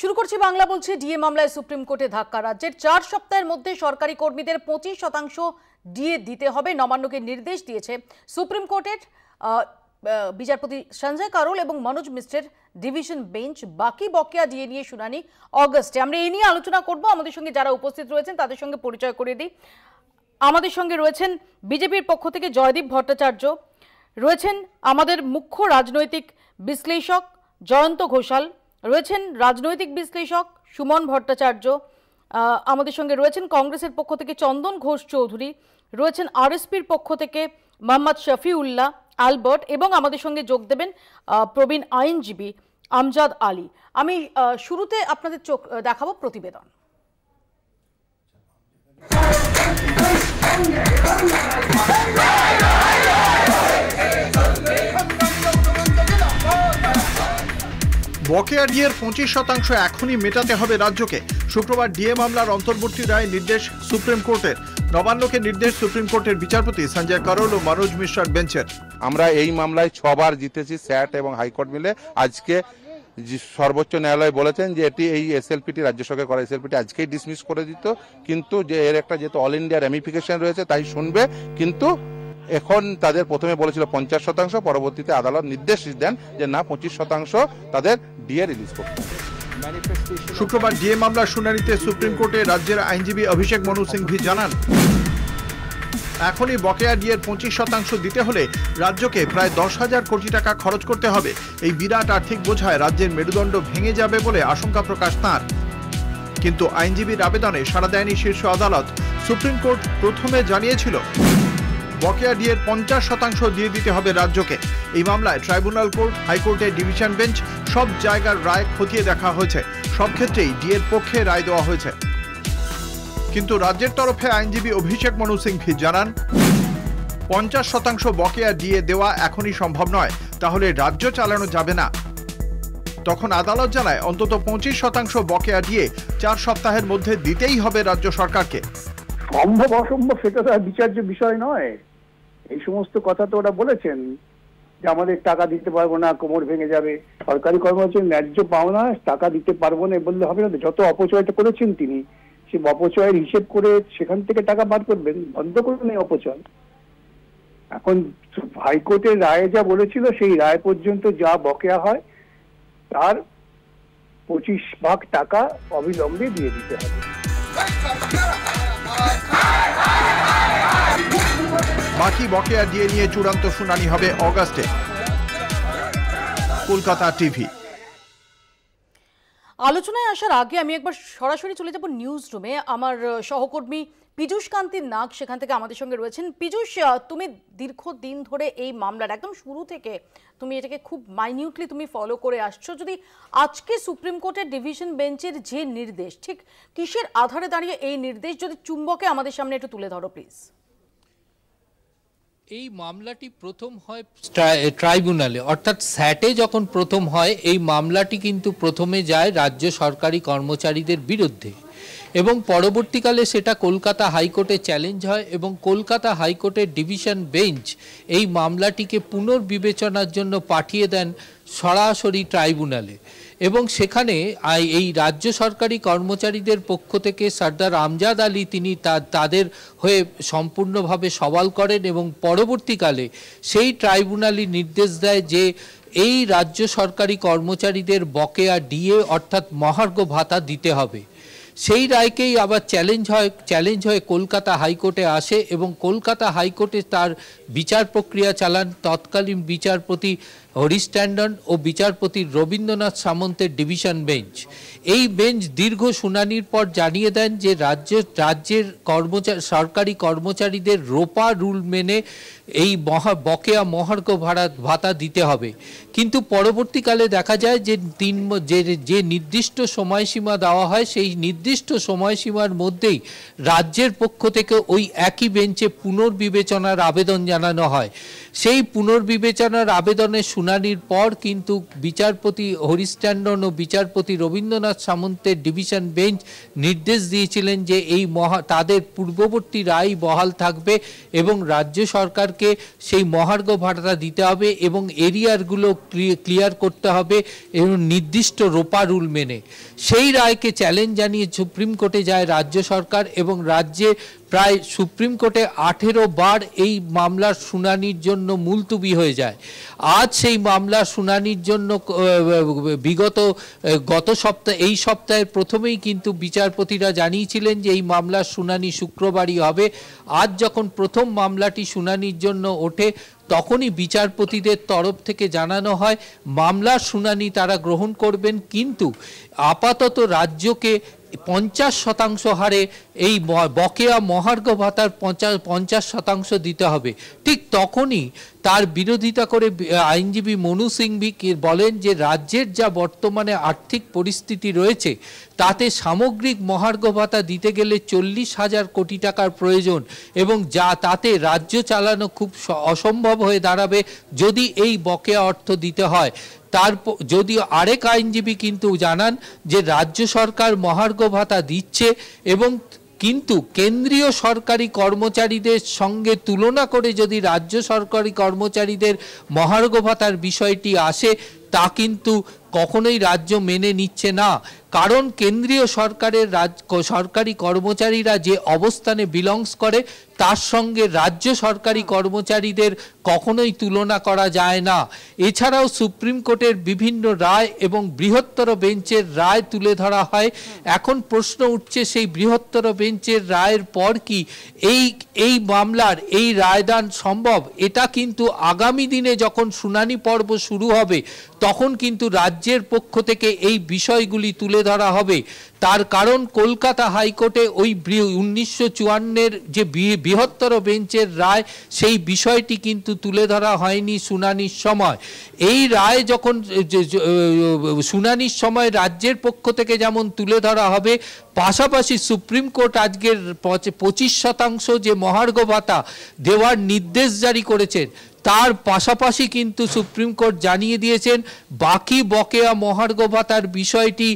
শুরু করছি বাংলা বলছে ডিএ মামলায় সুপ্রিম কোর্টে ধাক্কা। রাজ্যের 4 সপ্তাহের মধ্যে সরকারি কর্মীদের 25% ডিএ দিতে হবে নবান্নকে নির্দেশ দিয়েছে সুপ্রিম কোর্টের বিচারপতি সঞ্জয় কারোল এবং মনোজ মিশ্রের ডিভিশন বেঞ্চ। বাকি বকেয়া ডিএ নিয়ে শুনানি অগস্টে। আমরা এই নিয়ে আলোচনা করব। আমাদের সঙ্গে যারা উপস্থিত রয়েছেন তাদের সঙ্গে পরিচয় করিয়ে দিই। আমাদের সঙ্গে রয়েছেন বিজেপির পক্ষ থেকে জয়দীপ ভট্টাচার্য, রয়েছেন আমাদের মুখ্য রাজনৈতিক বিশ্লেষক জয়ন্ত ঘোষাল, রয়েছেন রাজনৈতিক বিশ্লেষক সুমন ভট্টাচার্য, আমাদের সঙ্গে রয়েছেন কংগ্রেসের পক্ষ থেকে চন্দন ঘোষ চৌধুরী, রয়েছেন আরএসপির পক্ষ থেকে মোহাম্মদ শফিউল্লাহ আলবার্ট এবং আমাদের সঙ্গে যোগ দেবেন প্রবীণ আইনজীবী আমজাদ আলী। আমি শুরুতে আপনাদের চোখ দেখাবো প্রতিবেদন। বকেয়া ডিএর 25% এখনই মেটাতে হবে রাজ্যকে। শুক্রবার ডিএ মামলার অন্তর্বর্তী রায় নির্দেশ সুপ্রিম কোর্টের। নবান্নকে নির্দেশ সুপ্রিম কোর্টের বিচারপতি সঞ্জয় কারোল ও মনোজ মিশ্রার বেঞ্চের। আমরা এই মামলায় 6 বার জিতেছি, স্যাট এবং হাইকোর্ট মিলে। আজকে সর্বোচ্চ ন্যায়ালয় বলেছেন যে এটি এই এসএলপিটি রাজ্য সরকার করা এসএলপিটি আজকেই ডিসমিস করে দিত, কিন্তু যে এর একটা যেহেতু অল ইন্ডিয়া রেমিফিকেশন রয়েছে তাই শুনবে। কিন্তু এখন তাদের প্রথমে বলেছিল 50%, পরবর্তীতে আদালত নির্দেশ দেন যে না 25% তাদের ডিএ রিলিজ করতে। শুক্রবার ডিএ মামলার শুনানিতে সুপ্রিম কোর্টে রাজ্যের আইনজীবী অভিষেক মনু সিংভি জানান, এখনই বকেয়া ডিএর 25% দিতে হলে রাজ্যকে প্রায় 10,000 কোটি টাকা খরচ করতে হবে। এই বিরাট আর্থিক বোঝায় রাজ্যের মেরুদণ্ড ভেঙে যাবে বলে আশঙ্কা প্রকাশ তাঁর। কিন্তু আইনজীবীর আবেদনে সাড়া দেয়নি শীর্ষ আদালত। সুপ্রিম কোর্ট প্রথমে জানিয়েছিল বকেয়া ডিএর 50% দিয়ে দিতে হবে রাজ্যকে। এই মামলায় ট্রাইব্যুনাল কোর্ট, হাইকোর্টের ডিভিশন বেঞ্চ সব জায়গার রায় খতিয়ে দেখা হয়েছে। সব ক্ষেত্রেই ডিএর পক্ষে রায় দেওয়া হয়েছে। কিন্তু রাজ্যের তরফে আইনজীবী অভিষেক মনু সিংভি জানান, 50% বকেয়া ডিএ দেওয়া এখনই সম্ভব নয়, তাহলে রাজ্য চালানো যাবে না। তখন আদালত জানায় অন্তত 25% বকেয়া ডিএ 4 সপ্তাহের মধ্যে দিতেই হবে রাজ্য সরকারকে। সম্ভব অসম্ভব সেটা তো বিচার্য বিষয় নয়। এই সমস্ত কথা তো ওরা বলেছেন যে আমাদের টাকা দিতে পারবো না, কোমর ভেঙে যাবে। সরকারি কর্মচারী ন্যায্য পাওনা টাকা দিতে পারবো না বললে হবে না। যত অপচয়টা করেছেন তিনি, সে অপচয়ের হিসেব করে সেখান থেকে টাকা বার করবেন, বন্ধ করবেন এই অপচয়। এখন হাইকোর্টের রায়ে যা বলেছিল সেই রায় পর্যন্ত যা বকেয়া হয় তার 25% টাকা অবিলম্বে দিয়ে দিতে হবে। বাকি বকেয়া ডিএ নিয়ে চূড়ান্ত শুনানি হবে অগাস্টে। কলকাতা টিভি। আলোচনায় আসার আগে আমি একবার সরাসরি চলে যাব নিউজ রুমে। আমার সহকর্মী পীযূষ কান্তির নাগ সেখান থেকে আমাদের সঙ্গে রয়েছেন। পীযূষ, তুমি দীর্ঘদিন ধরে এই মামলার একদম শুরু থেকে তুমি এটাকে খুব মাইনিউটলি তুমি ফলো করে আসছো। যদি আজকে সুপ্রিম কোর্টের ডিভিশন বেঞ্চের যে নির্দেশ, ঠিক কিসের আধারে দাঁড়িয়ে এই নির্দেশ, যদি চুম্বকে আমাদের সামনে একটু তুলে ধরো প্লিজ। এই মামলাটি প্রথম হয় ট্রাইব্যুনালে, অর্থাৎ স্যাটে যখন প্রথম হয় এই মামলাটি কিন্তু প্রথমে যায় রাজ্য সরকারি কর্মচারীদের বিরুদ্ধে এবং পরবর্তীকালে সেটা কলকাতা হাইকোর্টে চ্যালেঞ্জ হয় এবং কলকাতা হাইকোর্টের ডিভিশন বেঞ্চ এই মামলাটিকে পুনর্বিবেচনার জন্য পাঠিয়ে দেন সরাসরি ট্রাইব্যুনালে এবং সেখানে এই রাজ্য সরকারি কর্মচারীদের পক্ষ থেকে সর্দার আমজাদ আলী তিনি তাদের হয়ে সম্পূর্ণভাবে সওয়াল করেন এবং পরবর্তীকালে সেই ট্রাইব্যুনালই নির্দেশ দেয় যে এই রাজ্য সরকারি কর্মচারীদের বকেয়া ডিএ অর্থাৎ মহার্ঘ ভাতা দিতে হবে। সেই রায়কেই আবার চ্যালেঞ্জ হয়ে কলকাতা হাইকোর্টে আসে এবং কলকাতা হাইকোর্টে তার বিচার প্রক্রিয়া চালান তৎকালীন বিচারপতি হরিশ ট্যান্ডন ও বিচারপতি রবীন্দ্রনাথ সামন্তের ডিভিশন বেঞ্চ। এই বেঞ্চ দীর্ঘ শুনানির পর জানিয়ে দেন যে রাজ্যের সরকারি কর্মচারীদের রোপা রুল মেনে এই বকেয়া মহার্ঘ ভাতা দিতে হবে। কিন্তু পরবর্তীকালে দেখা যায় যে নির্দিষ্ট সময়সীমা দেওয়া হয় সেই নির্দিষ্ট সময়সীমার মধ্যেই রাজ্যের পক্ষ থেকে ওই একই বেঞ্চে পুনর্বিবেচনার আবেদন জানানো হয়। সেই পুনর্বিবেচনার আবেদনের শুনানির পর কিন্তু বিচারপতি হরিশ ট্যান্ডন ও বিচারপতি রবীন্দ্রনাথ সামন্তের ডিভিশন বেঞ্চ নির্দেশ দিয়েছিলেন যে এই তাদের পূর্ববর্তী রায় বহাল থাকবে এবং রাজ্য সরকারকে সেই মহার্ঘ ভাতা দিতে হবে এবং এরিয়ারগুলো ক্লিয়ার করতে হবে এবং নির্দিষ্ট রোপা রুল মেনে। সেই রায়কে চ্যালেঞ্জ জানিয়ে সুপ্রিম কোর্টে যায় রাজ্য সরকার এবং রাজ্যে প্রায় সুপ্রিম কোর্টে 18 বার এই মামলার শুনানির জন্য মুলতুবি হয়ে যায়। আজ সেই মামলার শুনানির জন্য গত সপ্তাহে এই সপ্তাহের প্রথমেই কিন্তু বিচারপতিরা জানিয়েছিলেন যে এই মামলার শুনানি শুক্রবারই হবে। আজ যখন প্রথম মামলাটি শুনানির জন্য ওঠে তখনই বিচারপতিদের তরফ থেকে জানানো হয় মামলার শুনানি তারা গ্রহণ করবেন, কিন্তু আপাতত রাজ্যকে 50% হারে এই বকেয়া মহার্ঘ ভাতার 50% দিতে হবে। ঠিক তখনই তার বিরোধিতা করে আইনজীবী মনু সিংভি বলেন যে রাজ্যের যা বর্তমানে আর্থিক পরিস্থিতি রয়েছে তাতে সামগ্রিক মহার্ঘ ভাতা দিতে গেলে 40,000 কোটি টাকার প্রয়োজন এবং যা তাতে রাজ্য চালানো খুব অসম্ভব হয়ে দাঁড়াবে যদি এই বকেয়া অর্থ দিতে হয়। তারপর যদিও আরেক আইনজীবী কিন্তু জানান যে রাজ্য সরকার মহার্ঘ ভাতা দিচ্ছে এবং কিন্তু কেন্দ্রীয় সরকারি কর্মচারীদের সঙ্গে তুলনা করে যদি রাজ্য সরকারি কর্মচারীদের মহার্ঘ ভাতার বিষয়টি আসে তা কিন্তু কখনোই রাজ্য মেনে নিচ্ছে না, কারণ কেন্দ্রীয় সরকারের সরকারি কর্মচারীরা যে অবস্থানে বিলংস করে তার সঙ্গে রাজ্য সরকারি কর্মচারীদের কখনোই তুলনা করা যায় না। এছাড়াও সুপ্রিম কোর্টের বিভিন্ন রায় এবং বৃহত্তর বেঞ্চের রায় তুলে ধরা হয়। এখন প্রশ্ন উঠছে সেই বৃহত্তর বেঞ্চের রায়ের পর কি এই মামলার এই রায়দান সম্ভব? এটা কিন্তু আগামী দিনে যখন শুনানি পর্ব শুরু হবে তখন কিন্তু রাজ্যের পক্ষ থেকে এই বিষয়গুলি তুলে ধরা হবে। তার কারণ কলকাতা হাইকোর্টে ওই 1954-এর যে বৃহত্তর বেঞ্চের রায় সেই বিষয়টি কিন্তু তুলে ধরা হয়নি শুনানির সময়। এই রায় যখন শুনানির সময় রাজ্যের পক্ষ থেকে যেমন তুলে ধরা হবে, পাশাপাশি সুপ্রিম কোর্ট আজকের 25% যে মহার্ঘ ভাতা দেওয়ার নির্দেশ জারি করেছেন তার পাশাপাশি কিন্তু সুপ্রিম কোর্ট জানিয়ে দিয়েছেন বাকি বকেয়া মহার্ঘ ভাতার বিষয়টি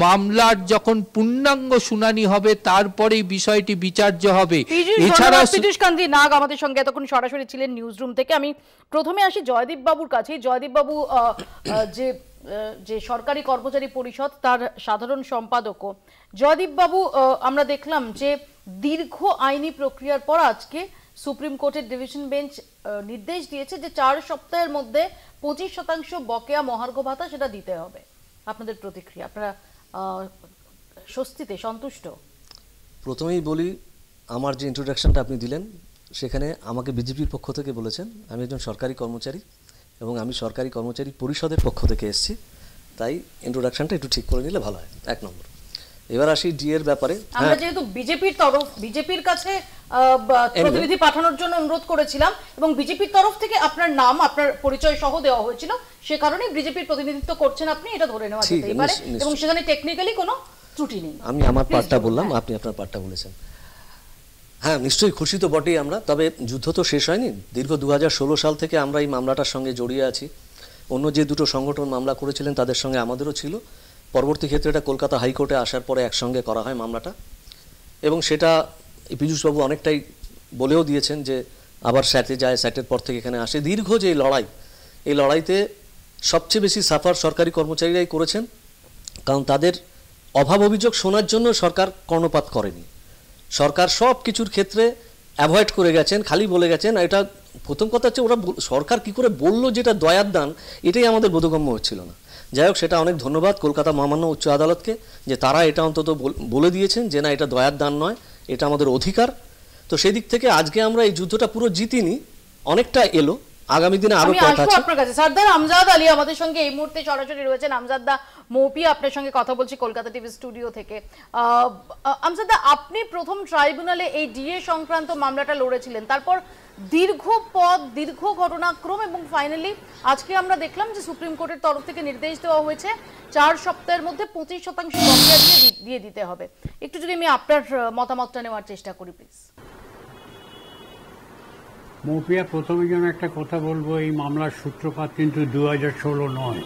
মামলার যখন পূর্ণাঙ্গ শুনানি হবে তারপরেই বিষয়টি বিচার্য হবে। এছাড়া পীযূষ কান্তি নাগ আমাদের সঙ্গে এতক্ষণ সরাসরি ছিলেন নিউজ রুম থেকে। আমি প্রথমে আসি জয়দীপ বাবুর কাছে। জয়দীপ বাবু, যে সরকারি কর্মচারী পরিষদ তার সাধারণ সম্পাদকও জয়দীপ বাবু, আমরা দেখলাম যে দীর্ঘ আইনি প্রক্রিয়ার পর আজকে সুপ্রিম কোর্টের ডিভিশন বেঞ্চ নির্দেশ দিয়েছে যে 4 সপ্তাহের মধ্যে 25% বকেয়া মহার্ঘ ভাতা সেটা দিতে হবে। আপনাদের প্রতিক্রিয়া, আপনারা স্বস্তিতে সন্তুষ্ট? প্রথমেই বলি, আমার যে ইন্ট্রোডাকশনটা আপনি দিলেন সেখানে আমাকে বিজেপির পক্ষ থেকে বলেছেন। আমি একজন সরকারি কর্মচারী এবং আমি সরকারি কর্মচারী পরিষদের পক্ষ থেকে এসেছি, তাই ইন্ট্রোডাকশনটা একটু ঠিক করে নিলে ভালো হয়। 1 নম্বর। এবার আসি ডি এর ব্যাপারে। আমরা যেহেতু বিজেপির কাছে প্রতিনিধি পাঠানোর জন্য অনুরোধ করেছিলাম এবং বিজেপির তরফ থেকে আপনার নাম আপনার পরিচয় সহ দেওয়া হয়েছিল, সে কারণেই বিজেপির প্রতিনিধিত্ব করছেন আপনি, এটা ধরে নেওয়া যেতে পারে এবং সেখানে টেকনিক্যালি কোনো ত্রুটি নেই। আমি আমার পার্টটা বললাম, আপনি আপনার পার্টটা বলেছেন। হ্যাঁ, নিশ্চয়ই খুশি তো বটেই আমরা, তবে যুদ্ধ তো শেষ হয়নি। দীর্ঘ 2016 সাল থেকে আমরা এই মামলাটার সঙ্গে জড়িয়ে আছি। অন্য যে দুটো সংগঠন মামলা করেছিলেন তাদের সঙ্গে আমাদেরও ছিল। পরবর্তী ক্ষেত্রে এটা কলকাতা হাইকোর্টে আসার পরে একসঙ্গে করা হয় মামলাটা, এবং সেটা পীযূষবাবু অনেকটাই বলেও দিয়েছেন যে আবার স্যাটে যায়, স্যাটের পর থেকে এখানে আসে। দীর্ঘ যে লড়াই, এই লড়াইতে সবচেয়ে বেশি সাফার সরকারি কর্মচারীরাই করেছেন, কারণ তাদের অভাব অভিযোগ শোনার জন্য সরকার কর্ণপাত করেনি। সরকার সব কিছুর ক্ষেত্রে অ্যাভয়েড করে গেছেন, খালি বলে গেছেন। এটা প্রথম কথা হচ্ছে ওরা সরকার কি করে বললো যেটা দয়ার দান, এটাই আমাদের বোধগম্য হচ্ছিল না। যাই হোক, সেটা অনেক ধন্যবাদ কলকাতা মহামান্য উচ্চ আদালতকে যে তারা এটা অন্তত বলে দিয়েছেন যে না, এটা দয়ার দান নয়, এটা আমাদের অধিকার। তো সেই দিক থেকে আজকে আমরা এই যুদ্ধটা পুরো জিতিনি, অনেকটা এলো। আগামী দিনে আরো পথ আছে। আপনার কাছে সরদার আমজাদ আলী আমাদের সঙ্গে এই মুহূর্তে সরাসরি রয়েছেন। আমজাদদা, মৌপি আপনার সঙ্গে কথা বলছি কলকাতা টিভি স্টুডিও থেকে। আমজাদদা, আপনি প্রথম ট্রাইব্যুনালে এই ডিএ সংক্রান্ত মামলাটা লড়েছিলেন, তারপর দীর্ঘ পথ, দীর্ঘ ঘটনাক্রম এবং ফাইনালি আজকে আমরা দেখলাম যে সুপ্রিম কোর্টের তরফ থেকে নির্দেশ দেওয়া হয়েছে 4 সপ্তাহের মধ্যে 25% বকেয়া দিয়ে দিতে হবে। একটু যদি আমি আপনার মতামতটা নেওয়ার চেষ্টা করি প্লিজ। মৌপিয়া, প্রথমে যেন একটা কথা বলবো, এই মামলার সূত্রপাত কিন্তু 2016 নয়।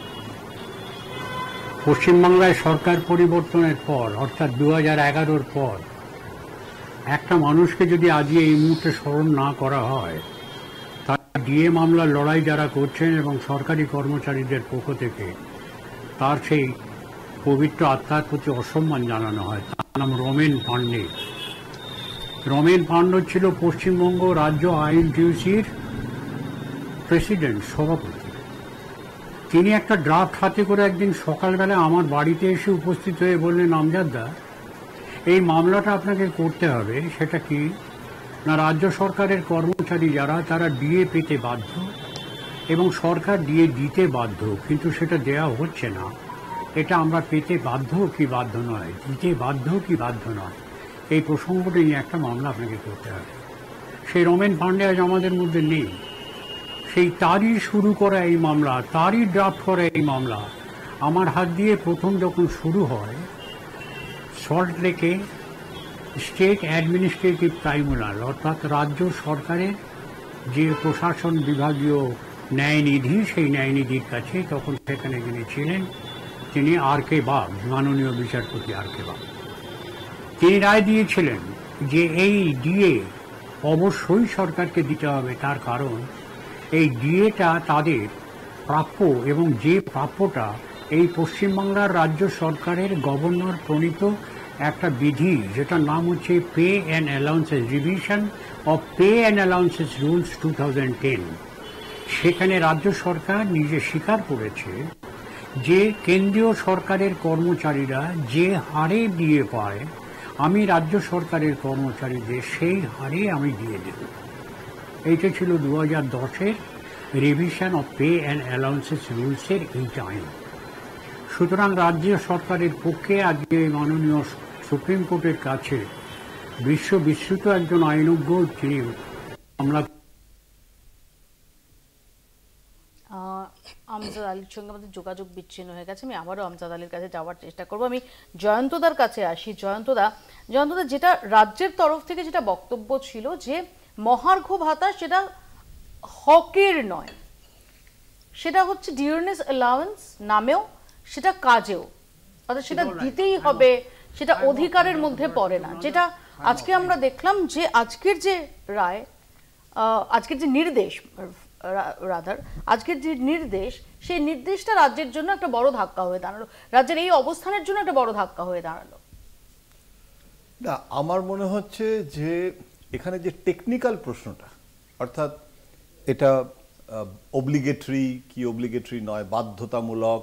পশ্চিমবাংলায় সরকার পরিবর্তনের পর, অর্থাৎ 2011-র পর, একটা মানুষকে যদি আজকে এই মুহূর্তে স্মরণ না করা হয়, তার ডিএ মামলার লড়াই যারা করছেন এবং সরকারি কর্মচারীদের পক্ষ থেকে তার সেই পবিত্র আত্মার প্রতি অসম্মান জানানো হয়। তার নাম রমেন পাণ্ডে। রমেন পাণ্ডে ছিল পশ্চিমবঙ্গ রাজ্য আইএনটিইউসির প্রেসিডেন্ট, সভাপতি। তিনি একটা ড্রাফট হাতে করে একদিন সকালবেলা আমার বাড়িতে এসে উপস্থিত হয়ে বললেন, আমজাদদা, এই মামলাটা আপনাকে করতে হবে। সেটা কি না, রাজ্য সরকারের কর্মচারী যারা, তারা ডিএ পেতে বাধ্য এবং সরকার ডিএ দিতে বাধ্য, কিন্তু সেটা দেয়া হচ্ছে না। এটা আমরা পেতে বাধ্য কি বাধ্য নয়, দিতে বাধ্য কি বাধ্য নয়, এই প্রসঙ্গটা নিয়ে একটা মামলা আপনাকে করতে হবে। সেই রমেন পাণ্ডে আজ আমাদের মধ্যে নেই। সেই তারই শুরু করা এই মামলা, তারই ড্রাফট করা এই মামলা আমার হাত দিয়ে প্রথম যখন শুরু হয়, সল্ট লেকে স্টেট অ্যাডমিনিস্ট্রেটিভ ট্রাইব্যুনাল, অর্থাৎ রাজ্য সরকারের যে প্রশাসন বিভাগীয় ন্যায়নিধি, সেই ন্যায়নিধির কাছে, তখন সেখানে যিনি ছিলেন তিনি আর.কে. বাগ, মাননীয় বিচারপতি আর.কে. বাগ, তিনি রায় দিয়েছিলেন যে এই ডিএ অবশ্যই সরকারকে দিতে হবে। তার কারণ এই ডিএটা তাদের প্রাপ্য, এবং যে প্রাপ্যটা এই পশ্চিমবাংলার রাজ্য সরকারের গভর্নর প্রণীত একটা বিধি, যেটার নাম হচ্ছে pay and allowances, revision of pay and allowances rules 2010। সেখানে রাজ্য সরকার নিজে স্বীকার করেছে যে কেন্দ্রীয় সরকারের কর্মচারীরা যে হারে ডিএ পায়, আমি রাজ্য সরকারের কর্মচারীদের সেই হারে আমি দিয়ে দেব। এইটা ছিল 2010-এর revision of pay and allowances রুলসের এইটা আইন। সুতরাং রাজ্য সরকারের পক্ষে আজকে মাননীয় সুপ্রিম কোর্টের কাছে বিশ্ববিশ্রুত একজন আইনজ্ঞ, যিনি মামলা আমজাদ আলীর সঙ্গে আমাদের যোগাযোগ বিচ্ছিন্ন হয়ে গেছে। আমি আবারও আমজাদ আলীর কাছে যাওয়ার চেষ্টা করব। আমি জয়ন্তদার কাছে আসি। জয়ন্তদা, যেটা রাজ্যের তরফ থেকে যেটা বক্তব্য ছিল যে মহার্ঘ ভাতা সেটা হকের নয়, সেটা হচ্ছে ডিয়ারনেস অ্যালাউন্স নামেও, সেটা কাজেও, অর্থাৎ সেটা দিতেই হবে, সেটা অধিকারের মধ্যে পড়ে না। যেটা আজকে আমরা দেখলাম যে আজকের যে রায়, আজকের যে নির্দেশ, আজকের যে নির্দেশ, সেই নির্দেশটা রাজ্যের জন্য একটা বড় ধাক্কা হয়ে দাঁড়ালো, রাজ্যের এই অবস্থানের জন্য একটা বড় ধাক্কা হয়ে দাঁড়ালো। না, আমার মনে হচ্ছে যে এখানে যে টেকনিক্যাল প্রশ্নটা, অর্থাৎ এটা অব্লিগেটরি কি অব্লিগেটরি নয়, বাধ্যতামূলক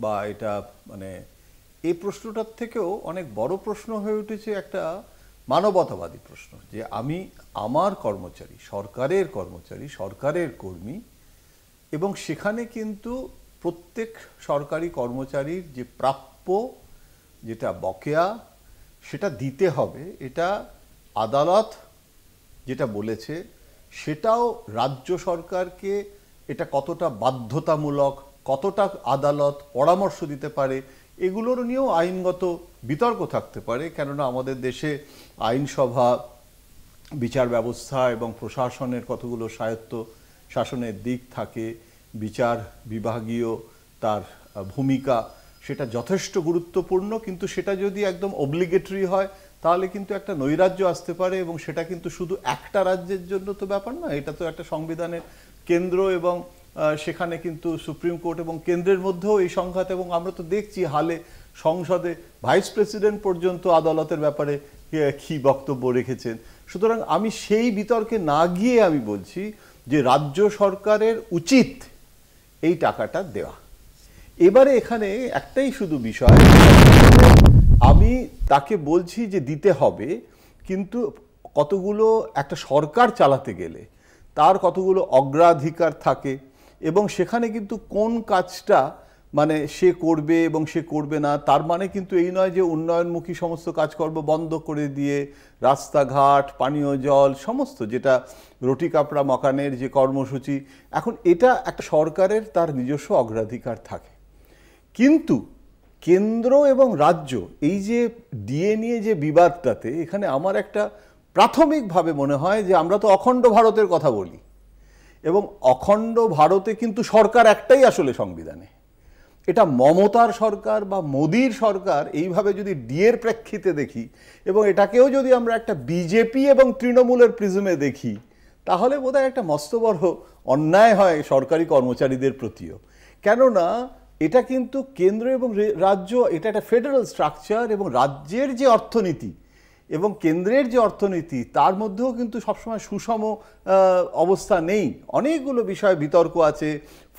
বা এটা মানে, এই প্রশ্নটার থেকেও অনেক বড় প্রশ্ন হয়ে উঠেছে একটা মানবতাবাদী প্রশ্ন, যে আমি আমার কর্মচারী, সরকারের কর্মচারী, সরকারের কর্মী, এবং সেখানে কিন্তু প্রত্যেক সরকারি কর্মচারীর যে প্রাপ্য, যেটা বকেয়া, সেটা দিতে হবে। এটা আদালত যেটা বলেছে, সেটাও রাজ্য সরকারকে এটা কতটা বাধ্যতামূলক, কতটা আদালত পরামর্শ দিতে পারে, এগুলোর নিয়েও আইনগত বিতর্ক থাকতে পারে। কেননা আমাদের দেশে আইনসভা, বিচার ব্যবস্থা এবং প্রশাসনের কতগুলো স্বায়ত্ত শাসনের দিক থাকে, বিচার বিভাগীয় তার ভূমিকা, সেটা যথেষ্ট গুরুত্বপূর্ণ। কিন্তু সেটা যদি একদম অব্লিগেটরি হয়, তাহলে কিন্তু একটা নৈরাজ্য আসতে পারে, এবং সেটা কিন্তু শুধু একটা রাজ্যের জন্য তো ব্যাপার না, এটা তো একটা সংবিধানের কেন্দ্র, এবং সেখানে কিন্তু সুপ্রিম কোর্ট এবং কেন্দ্রের মধ্যেও এই সংঘাত, এবং আমরা তো দেখছি হালে সংসদে ভাইস প্রেসিডেন্ট পর্যন্ত আদালতের ব্যাপারে কি বক্তব্য রেখেছেন। সুতরাং আমি সেই বিতর্কে না গিয়ে আমি বলছি যে রাজ্য সরকারের উচিত এই টাকাটা দেওয়া। এবারে এখানে একটাই শুধু বিষয়, আমি তাকে বলছি যে দিতে হবে, কিন্তু কতগুলো একটা সরকার চালাতে গেলে তার কতগুলো অগ্রাধিকার থাকে, এবং সেখানে কিন্তু কোন কাজটা মানে সে করবে এবং সে করবে না, তার মানে কিন্তু এই নয় যে উন্নয়নমুখী সমস্ত কাজকর্ম বন্ধ করে দিয়ে রাস্তাঘাট, পানীয় জল, সমস্ত যেটা রুটি কাপড়া মকানের যে কর্মসূচি, এখন এটা একটা সরকারের তার নিজস্ব অগ্রাধিকার থাকে। কিন্তু কেন্দ্র এবং রাজ্য এই যে ডিএ নিয়ে যে বিবাদটাতে, এখানে আমার একটা প্রাথমিকভাবে মনে হয় যে আমরা তো অখণ্ড ভারতের কথা বলি, এবং অখণ্ড ভারতে কিন্তু সরকার একটাই আসলে সংবিধানে। এটা মমতার সরকার বা মোদির সরকার এইভাবে যদি ডিএর প্রেক্ষিতে দেখি এবং এটাকেও যদি আমরা একটা বিজেপি এবং তৃণমূলের প্রিজমে দেখি, তাহলে বোধহয় একটা মস্ত বড় অন্যায় হয় সরকারি কর্মচারীদের প্রতিও। কেননা এটা কিন্তু কেন্দ্র এবং রাজ্য, এটা একটা ফেডারেল স্ট্রাকচার, এবং রাজ্যের যে অর্থনীতি এবং কেন্দ্রের যে অর্থনীতি তার মধ্যেও কিন্তু সবসময় সুষম অবস্থা নেই। অনেকগুলো বিষয় বিতর্ক আছে।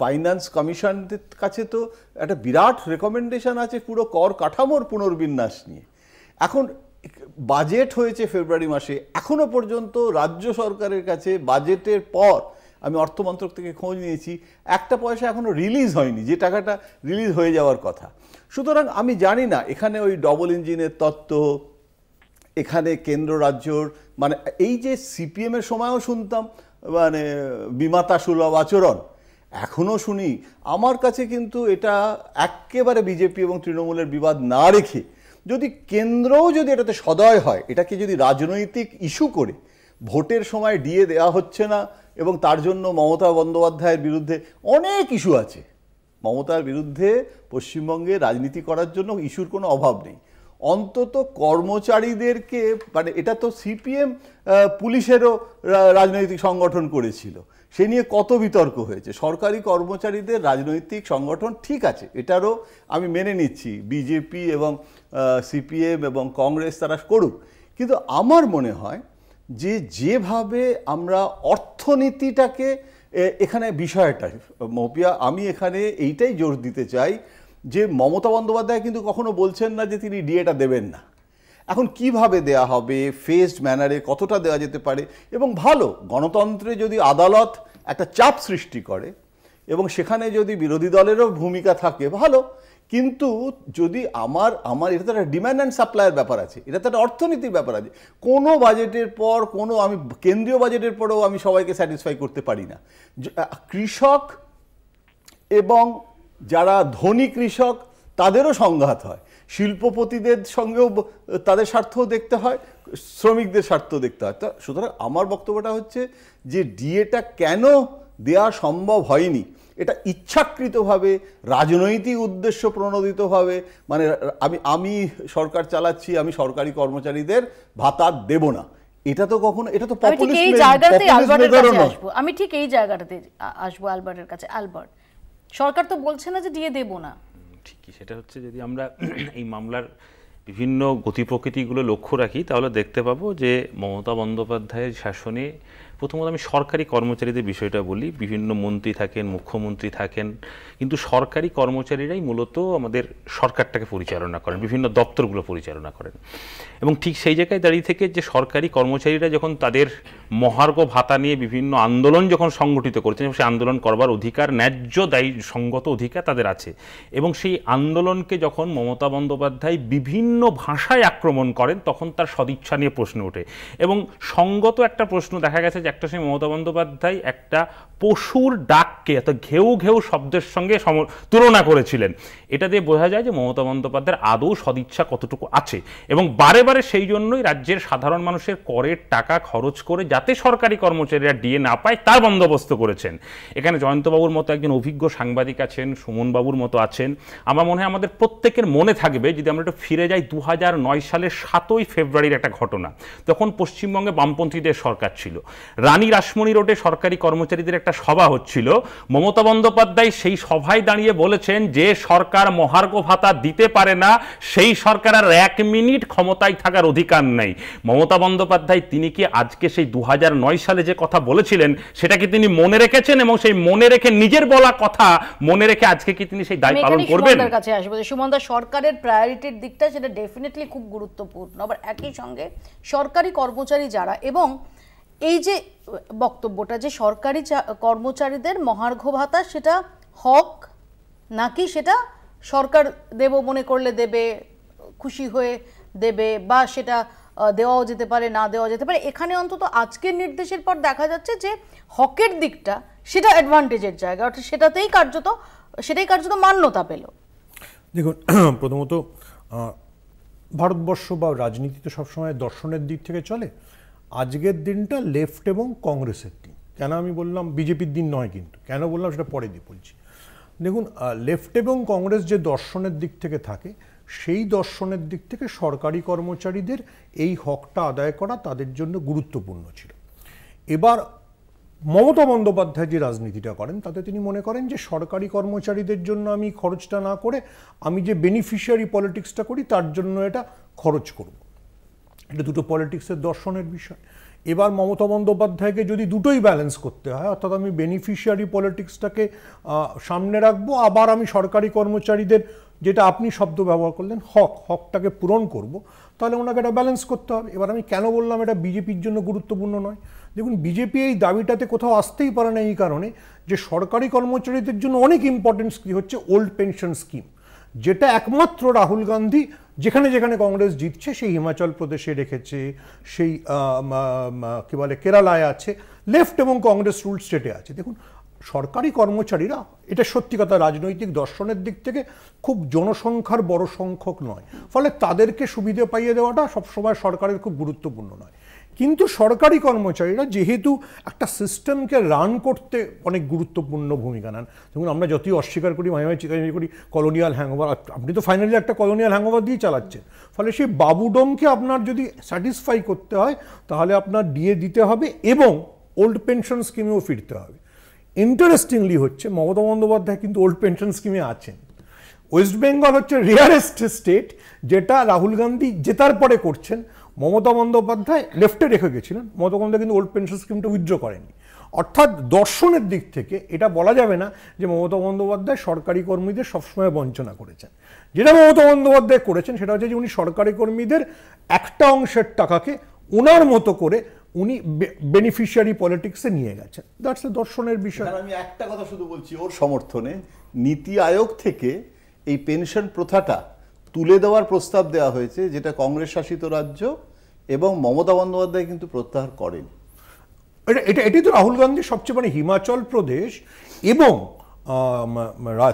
ফাইন্যান্স কমিশনের কাছে তো একটা বিরাট রেকমেন্ডেশন আছে পুরো কর কাঠামোর পুনর্বিন্যাস নিয়ে। এখন বাজেট হয়েছে ফেব্রুয়ারি মাসে, এখনো পর্যন্ত রাজ্য সরকারের কাছে বাজেটের পর, আমি অর্থমন্ত্রক থেকে খোঁজ নিয়েছি, একটা পয়সা এখনো রিলিজ হয়নি, যে টাকাটা রিলিজ হয়ে যাওয়ার কথা। সুতরাং আমি জানি না এখানে ওই ডবল ইঞ্জিনের তত্ত্ব, এখানে কেন্দ্র রাজ্যর মানে এই যে সিপিএমের সময়ও শুনতাম মানে বিমাতা সুলভ আচরণ, এখনও শুনি। আমার কাছে কিন্তু এটা একেবারে বিজেপি এবং তৃণমূলের বিবাদ না রেখে যদি কেন্দ্রও যদি এটাতে সদয় হয়, এটাকে যদি রাজনৈতিক ইস্যু করে ভোটের সময় ডিএ দেওয়া হচ্ছে না এবং তার জন্য মমতা বন্দ্যোপাধ্যায়ের বিরুদ্ধে অনেক ইস্যু আছে, মমতার বিরুদ্ধে পশ্চিমবঙ্গে রাজনীতি করার জন্য ইস্যুর কোনো অভাব নেই, অন্তত কর্মচারীদেরকে মানে এটা তো সিপিএম পুলিশেরও রাজনৈতিক সংগঠন করেছিল, সে নিয়ে কত বিতর্ক হয়েছে। সরকারি কর্মচারীদের রাজনৈতিক সংগঠন ঠিক আছে, এটারও আমি মেনে নিচ্ছি, বিজেপি এবং সিপিএম এবং কংগ্রেস তারা করুক, কিন্তু আমার মনে হয় যে যেভাবে আমরা অর্থনীতিটাকে এখানে বিষয়টা মপিয়া, আমি এখানে এইটাই জোর দিতে চাই যে মমতা বন্দ্যোপাধ্যায় কিন্তু কখনো বলছেন না যে তিনি ডিএটা দেবেন না। এখন কিভাবে দেয়া হবে, ফেজড ম্যানারে কতটা দেওয়া যেতে পারে, এবং ভালো গণতন্ত্রে যদি আদালত একটা চাপ সৃষ্টি করে এবং সেখানে যদি বিরোধী দলেরও ভূমিকা থাকে ভালো, কিন্তু যদি আমার এটা তো একটা ডিম্যান্ড অ্যান্ড সাপ্লাইয়ের ব্যাপার আছে, এটা তো একটা অর্থনীতির ব্যাপার আছে। কোনো বাজেটের পর আমি কেন্দ্রীয় বাজেটের পরেও আমি সবাইকে স্যাটিসফাই করতে পারি না। কৃষক এবং যারা ধনী কৃষক তাদেরও সংঘাত হয়, শিল্পপতিদের সঙ্গেও তাদের স্বার্থও দেখতে হয়, শ্রমিকদের স্বার্থ দেখতে হয়। সুতরাং আমার বক্তব্যটা হচ্ছে যে ডিএটা কেন দেয়া সম্ভব হয়নি, এটা ইচ্ছাকৃতভাবে রাজনৈতিক উদ্দেশ্য প্রণোদিতভাবে, মানে আমি সরকার চালাচ্ছি, আমি সরকারি কর্মচারীদের ভাতা দেব না, এটা তো কখনো, এটা তো আমি ঠিক এই জায়গাটাতে আসবো আলবার্টের কাছে। আলবার্ট, সরকার তো বলছে না যে দিয়ে দেব না, ঠিকই। সেটা হচ্ছে যদি আমরা এই মামলার বিভিন্ন গতি প্রকৃতিগুলো লক্ষ্য রাখি তাহলে দেখতে পাবো যে মমতা বন্দ্যোপাধ্যায়ের শাসনে, প্রথমত আমি সরকারি কর্মচারীদের বিষয়টা বলি, বিভিন্ন মন্ত্রী থাকেন, মুখ্যমন্ত্রী থাকেন, কিন্তু সরকারি কর্মচারীরাই মূলত আমাদের সরকারটাকে পরিচালনা করেন, বিভিন্ন দপ্তরগুলো পরিচালনা করেন। এবং ঠিক সেই জায়গায় দাঁড়িয়ে থেকে যে সরকারি কর্মচারীরা যখন তাদের মহার্ঘ ভাতা নিয়ে বিভিন্ন আন্দোলন যখন সংগঠিত করছেন, সেই আন্দোলন করবার অধিকার, ন্যায্য দায়ী সঙ্গত অধিকার তাদের আছে, এবং সেই আন্দোলনকে যখন মমতা বন্দ্যোপাধ্যায় বিভিন্ন ভাষায় আক্রমণ করেন তখন তার সদিচ্ছা নিয়ে প্রশ্ন ওঠে। এবং সঙ্গত একটা প্রশ্ন দেখা গেছে যে একটা সময় মমতা বন্দ্যোপাধ্যায় একটা পশুর ডাককে এত ঘেউ ঘেউ শব্দের সঙ্গে তুলনা করেছিলেন। এটা দিয়ে বোঝা যায় যে মমতা বন্দ্যোপাধ্যায়ের আদৌ সদিচ্ছা কতটুকু আছে, এবং বারে বারে সেই জন্যই রাজ্যের সাধারণ মানুষের করের টাকা খরচ করে যাতে সরকারি কর্মচারীরা ডিএ না পায় তার বন্দোবস্ত করেছেন। এখানে জয়ন্তবাবুর মতো একজন অভিজ্ঞ সাংবাদিক আছেন, সুমনবাবুর মতো আছেন। আমার মনে হয় আমাদের প্রত্যেকের মনে থাকবে যদি আমরা একটু ফিরে যাই 2009 সালের 7ই ফেব্রুয়ারির একটা ঘটনা। তখন পশ্চিমবঙ্গে বামপন্থীদের সরকার ছিল, রানী রাসমণি রোডে সরকারি কর্মচারীদের একটা সভা হচ্ছিল। মমতা বন্দ্যোপাধ্যায় সেই সভায় দাঁড়িয়ে বলেছেন যে সরকার মহার্ঘ ভাতা দিতে পারে না, সেই সরকার আর 1 মিনিট ক্ষমতায় থাকার অধিকার নেই। মমতা বন্দ্যোপাধ্যায় তিনি কি আজকে সেই 2009 সালে যে কথা বলেছিলেন সেটা কি তিনি মনে রেখেছেন, এবং সেই মনে রেখে নিজের বলা কথা মনে রেখে আজকে কি তিনি সেই দায় পালন করবেন? সুমনদার কাছে আসবো। সুমনদা, সরকারের প্রায়োরিটির দিকটা সেটা ডেফিনেটলি খুব গুরুত্বপূর্ণ, আবার একই সঙ্গে সরকারি কর্মচারী যারা, এবং এই যে বক্তব্যটা যে সরকারি কর্মচারীদের মহার্ঘ ভাতা সেটা হক নাকি সেটা সরকার দেব মনে করলে দেবে, খুশি হয়ে দেবে, বা সেটা দেওয়াও যেতে পারে, না দেওয়া যেতে পারে, এখানে অন্তত আজকের নির্দেশের পর দেখা যাচ্ছে যে হকের দিকটা সেটা অ্যাডভান্টেজের জায়গা, অর্থাৎ সেটাই কার্যত মান্যতা পেল। দেখুন, প্রথমত ভারতবর্ষ বা রাজনীতি তো সবসময় দর্শনের দিক থেকে চলে। আজকের দিনটা লেফট এবং কংগ্রেসের দিন, কেন আমি বললাম বিজেপির দিন নয়, কিন্তু কেন বললাম সেটা পরে দিয়ে বলছি। দেখুন, লেফট এবং কংগ্রেস যে দর্শনের দিক থেকে থাকে, সেই দর্শনের দিক থেকে সরকারি কর্মচারীদের এই হকটা আদায় করা তাদের জন্য গুরুত্বপূর্ণ ছিল। এবার মমতা বন্দ্যোপাধ্যায় যে রাজনীতিটা করেন তাতে তিনি মনে করেন যে সরকারি কর্মচারীদের জন্য আমি খরচটা না করে আমি যে বেনিফিশিয়ারি পলিটিক্সটা করি তার জন্য এটা খরচ করব। এটা দুটো পলিটিক্সের দর্শনের বিষয়। এবার মমতা বন্দ্যোপাধ্যায়কে যদি দুটোই ব্যালেন্স করতে হয়, অর্থাৎ আমি বেনিফিশিয়ারি পলিটিক্সটাকে সামনে রাখবো, আবার আমি সরকারি কর্মচারীদের, যেটা আপনি শব্দ ব্যবহার করলেন, হকটাকে পূরণ করব, তাহলে ওনাকে এটা ব্যালেন্স করতে হবে। এবার আমি কেন বললাম এটা বিজেপির জন্য গুরুত্বপূর্ণ নয়? দেখুন, বিজেপি এই দাবিটাতে কোথাও আসতেই পারে না এই কারণে যে সরকারি কর্মচারীদের জন্য অনেক ইম্পর্টেন্ট স্কিম হচ্ছে ওল্ড পেনশন স্কিম, যেটা একমাত্র রাহুল গান্ধী যেখানে যেখানে কংগ্রেস জিতছে, সেই হিমাচল প্রদেশে রেখেছে, সেই কী বলে কেরালায় আছে, লেফট এবং কংগ্রেস রুল স্টেটে আছে। দেখুন, সরকারি কর্মচারীরা, এটা সত্যি কথা, রাজনৈতিক দর্শনের দিক থেকে খুব জনসংখ্যার বড় সংখ্যক নয়, ফলে তাদেরকে সুবিধে পাইয়ে দেওয়াটা সবসময় সরকারের খুব গুরুত্বপূর্ণ নয়। কিন্তু সরকারি কর্মচারীরা যেহেতু একটা সিস্টেমকে রান করতে অনেক গুরুত্বপূর্ণ ভূমিকা নেন, যেমন আমরা যতই অস্বীকার করি, মাঝে মাঝে চিন্তা করি কলোনিয়াল হ্যাংওভার, আপনি তো ফাইনালি একটা কলোনিয়াল হ্যাংওভার দিয়ে চালাচ্ছেন, ফলে সেই বাবুডমকে আপনার যদি স্যাটিসফাই করতে হয় তাহলে আপনার ডিএ দিতে হবে এবং ওল্ড পেনশন স্কিমেও ফিরতে হবে। ইন্টারেস্টিংলি হচ্ছে মমতা বন্দ্যোপাধ্যায় কিন্তু ওল্ড পেনশন স্কিমে আছেন। ওয়েস্ট বেঙ্গল হচ্ছে রিয়ারেস্ট স্টেট যেটা রাহুল গান্ধী জেতার পরে করছেন। মমতা বন্দ্যোপাধ্যায় লেফটে রেখে গেছিলেন, মমতা বন্দ্যোপাধ্যায় কিন্তু ওল্ড পেনশন স্কিমটা উইথড্র করেনি। অর্থাৎ দর্শনের দিক থেকে এটা বলা যাবে না যে মমতা বন্দ্যোপাধ্যায় সরকারি কর্মীদের সবসময় বঞ্চনা করেছেন। যেটা মমতা বন্দ্যোপাধ্যায় করেছেন সেটা হচ্ছে যে উনি সরকারি কর্মীদের একটা অংশের টাকাকে ওনার মতো করে উনি বেনিফিশিয়ারি পলিটিক্সে নিয়ে গেছেন। দ্যাটস এ দর্শনের বিষয়। আমি একটা কথা শুধু বলছি ওর সমর্থনে, নীতি আয়োগ থেকে এই পেনশন প্রথাটা তুলে দেওয়ার প্রস্তাব দেওয়া হয়েছে, যেটা কংগ্রেস শাসিত রাজ্য, এবং মমতা বন্দ্যোপাধ্যায় কিন্তু প্রত্যাহার করেন। এটি তো রাহুল গান্ধীর সবচেয়ে মানে হিমাচল প্রদেশ এবং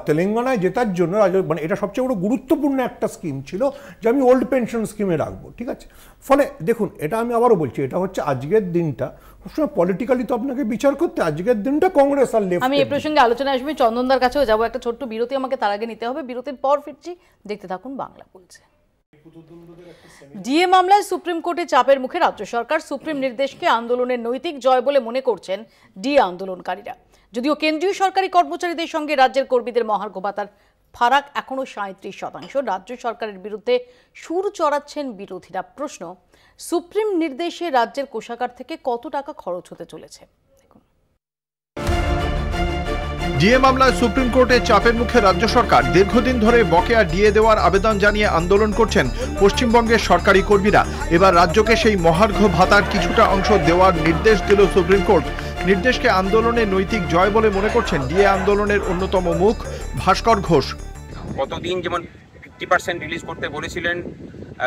তেলেঙ্গানায় জেতার জন্য মানে এটা সবচেয়ে বড় গুরুত্বপূর্ণ একটা স্কিম ছিল যে আমি ওল্ড পেনশন স্কিমে রাখবো, ঠিক আছে। ফলে দেখুন, এটা আমি আবারও বলছি, এটা হচ্ছে আজকের দিনটা সবসময় পলিটিক্যালি তো আপনাকে বিচার করতে, আজকের দিনটা কংগ্রেস আর লেফট। আমি এই প্রসঙ্গে আলোচনায় আসবো, চন্দনদার কাছেও যাবো, একটা ছোট্ট বিরতি আমাকে তার আগে নিতে হবে, বিরতির পর ফিরছি, দেখতে থাকুন বাংলা বলছে। ডিএ মামলায় সুপ্রিম কোর্টে চাপের মুখে রাজ্য সরকার। সুপ্রিম নির্দেশকে আন্দোলনের নৈতিক জয় বলে মনে করছেন ডিএ আন্দোলনকারীরা। যদিও কেন্দ্রীয় সরকারি কর্মচারীদের সঙ্গে রাজ্যের কর্মীদের মহার্ঘ ভাতার ফারাক এখনো 37%। রাজ্য সরকারের বিরুদ্ধে সুর চড়াচ্ছেন বিরোধীরা। প্রশ্ন, সুপ্রিম নির্দেশে রাজ্যের কোষাগার থেকে কত টাকা খরচ হতে চলেছে? ডিএ মামলায় সুপ্রিম কোর্টে চাপের মুখে রাজ্য সরকার। দীর্ঘদিন ধরে বকেয়া ডিএ দেওয়ার আবেদন জানিয়ে আন্দোলন করছেন পশ্চিমবঙ্গের সরকারি কর্মীরা। এবার রাজ্যকে সেই মহার্ঘ ভাতার কিছুটা অংশ দেওয়ার নির্দেশ দিল সুপ্রিম কোর্ট। নির্দেশকে আন্দোলনের নৈতিক জয় বলে মনে করছেন ডিএ আন্দোলনের অন্যতম মুখ ভাস্কর ঘোষ। গতদিন যেমন 50% রিলিজ করতে বলেছিলেন,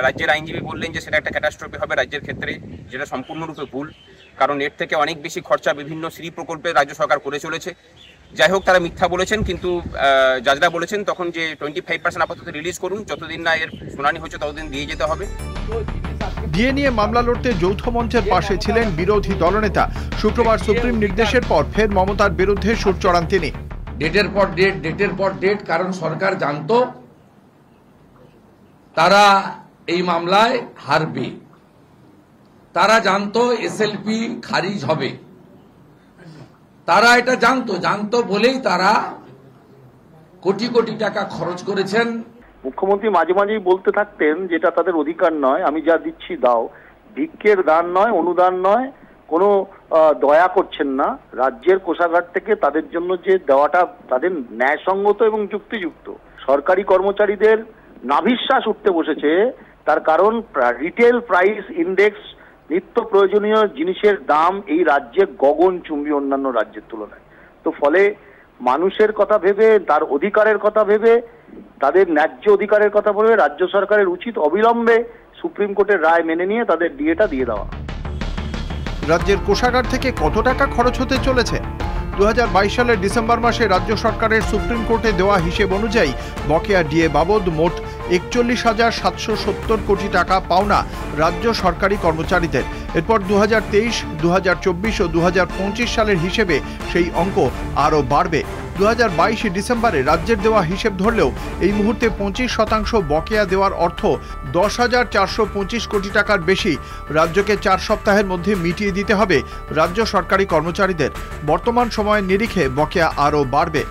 রাজ্যের আইনজীবী বললেন যে সেটা একটা ক্যাটাস্ট্রফি হবে রাজ্যের ক্ষেত্রে, যেটা সম্পূর্ণরূপে ভুল। কারণ এর থেকে অনেক বেশি খরচা বিভিন্ন শ্রী প্রকল্পে রাজ্য সরকার করে চলেছে। যাই হোক, তারা মিথ্যা বলেছেন, কিন্তু জাজরা বলেছেন তখন যে 25% আপাতত রিলিজ করুন, যতদিন না এর শুনানি হচ্ছে ততদিন দিয়ে যেতে হবে। ডিএ নিয়ে মামলা লড়তে যৌথ মঞ্চের পাশে ছিলেন বিরোধী দলনেতা। শুক্রবার সুপ্রিম নির্দেশের পর ফের মমতার বিরুদ্ধে সুর চড়ান তিনি। ডেটের পর ডেট, কারণ সরকার জানতো তারা এই মামলায় হারবে, তারা জানতো এসএলপি খারিজ হবে, তারা এটা জানতো বলেই তারা কোটি কোটি টাকা খরচ করেছেন। মুখ্যমন্ত্রী মাঝে মাঝেই বলতে থাকতেন যেটা তাদের অধিকার নয়, আমি যা দিচ্ছি দাও। ভিক্ষের দান নয়, অনুদান নয়, কোনো দয়া করছেন না। রাজ্যের কোষাগার থেকে তাদের জন্য যে দেওয়াটা তাদের ন্যায়সঙ্গত এবং যুক্তিযুক্ত। সরকারি কর্মচারীদের নাভিশ্বাস উঠতে বসেছে, তার কারণ রিটেল প্রাইস ইন্ডেক্স, নিত্য প্রয়োজনীয় জিনিসের দাম এই রাজ্যে গগনচুম্বী অন্যান্য রাজ্যের তুলনায়। তো ফলে মানুষের কথা ভেবে, তার অধিকারের কথা ভেবে, তাদের ন্যায্য অধিকারের কথা ভেবে রাজ্য সরকারের উচিত অবিলম্বে সুপ্রিম কোর্টের রায় মেনে নিয়ে তাদের ডিএটা দিয়ে দেওয়া। রাজ্যের কোষাগার থেকে কত টাকা খরচ হতে চলেছে? 2022 সালের ডিসেম্বর মাসে রাজ্য সরকারের সুপ্রিম কোর্টে দেওয়া হিসেব অনুযায়ী বকেয়া ডিএ বাবদ মোট 41,770 কোটি টাকা পাওনা রাজ্য সরকারি কর্মচারীদের। এরপর 2023, 2024 ও 2025 সালের হিসেবে সেই অঙ্ক আরও বাড়বে। 2022 ডিসেম্বরে রাজ্যের দেওয়া হিসেব ধরলেও এই মুহূর্তে 25% বকেয়া দেওয়ার অর্থ 10,425 কোটি টাকার বেশি রাজ্যকে 4 সপ্তাহের মধ্যে মিটিয়ে দিতে হবে রাজ্য সরকারি কর্মচারীদের। বর্তমান সময়ের নিরিখে বকেয়া আরও বাড়বে।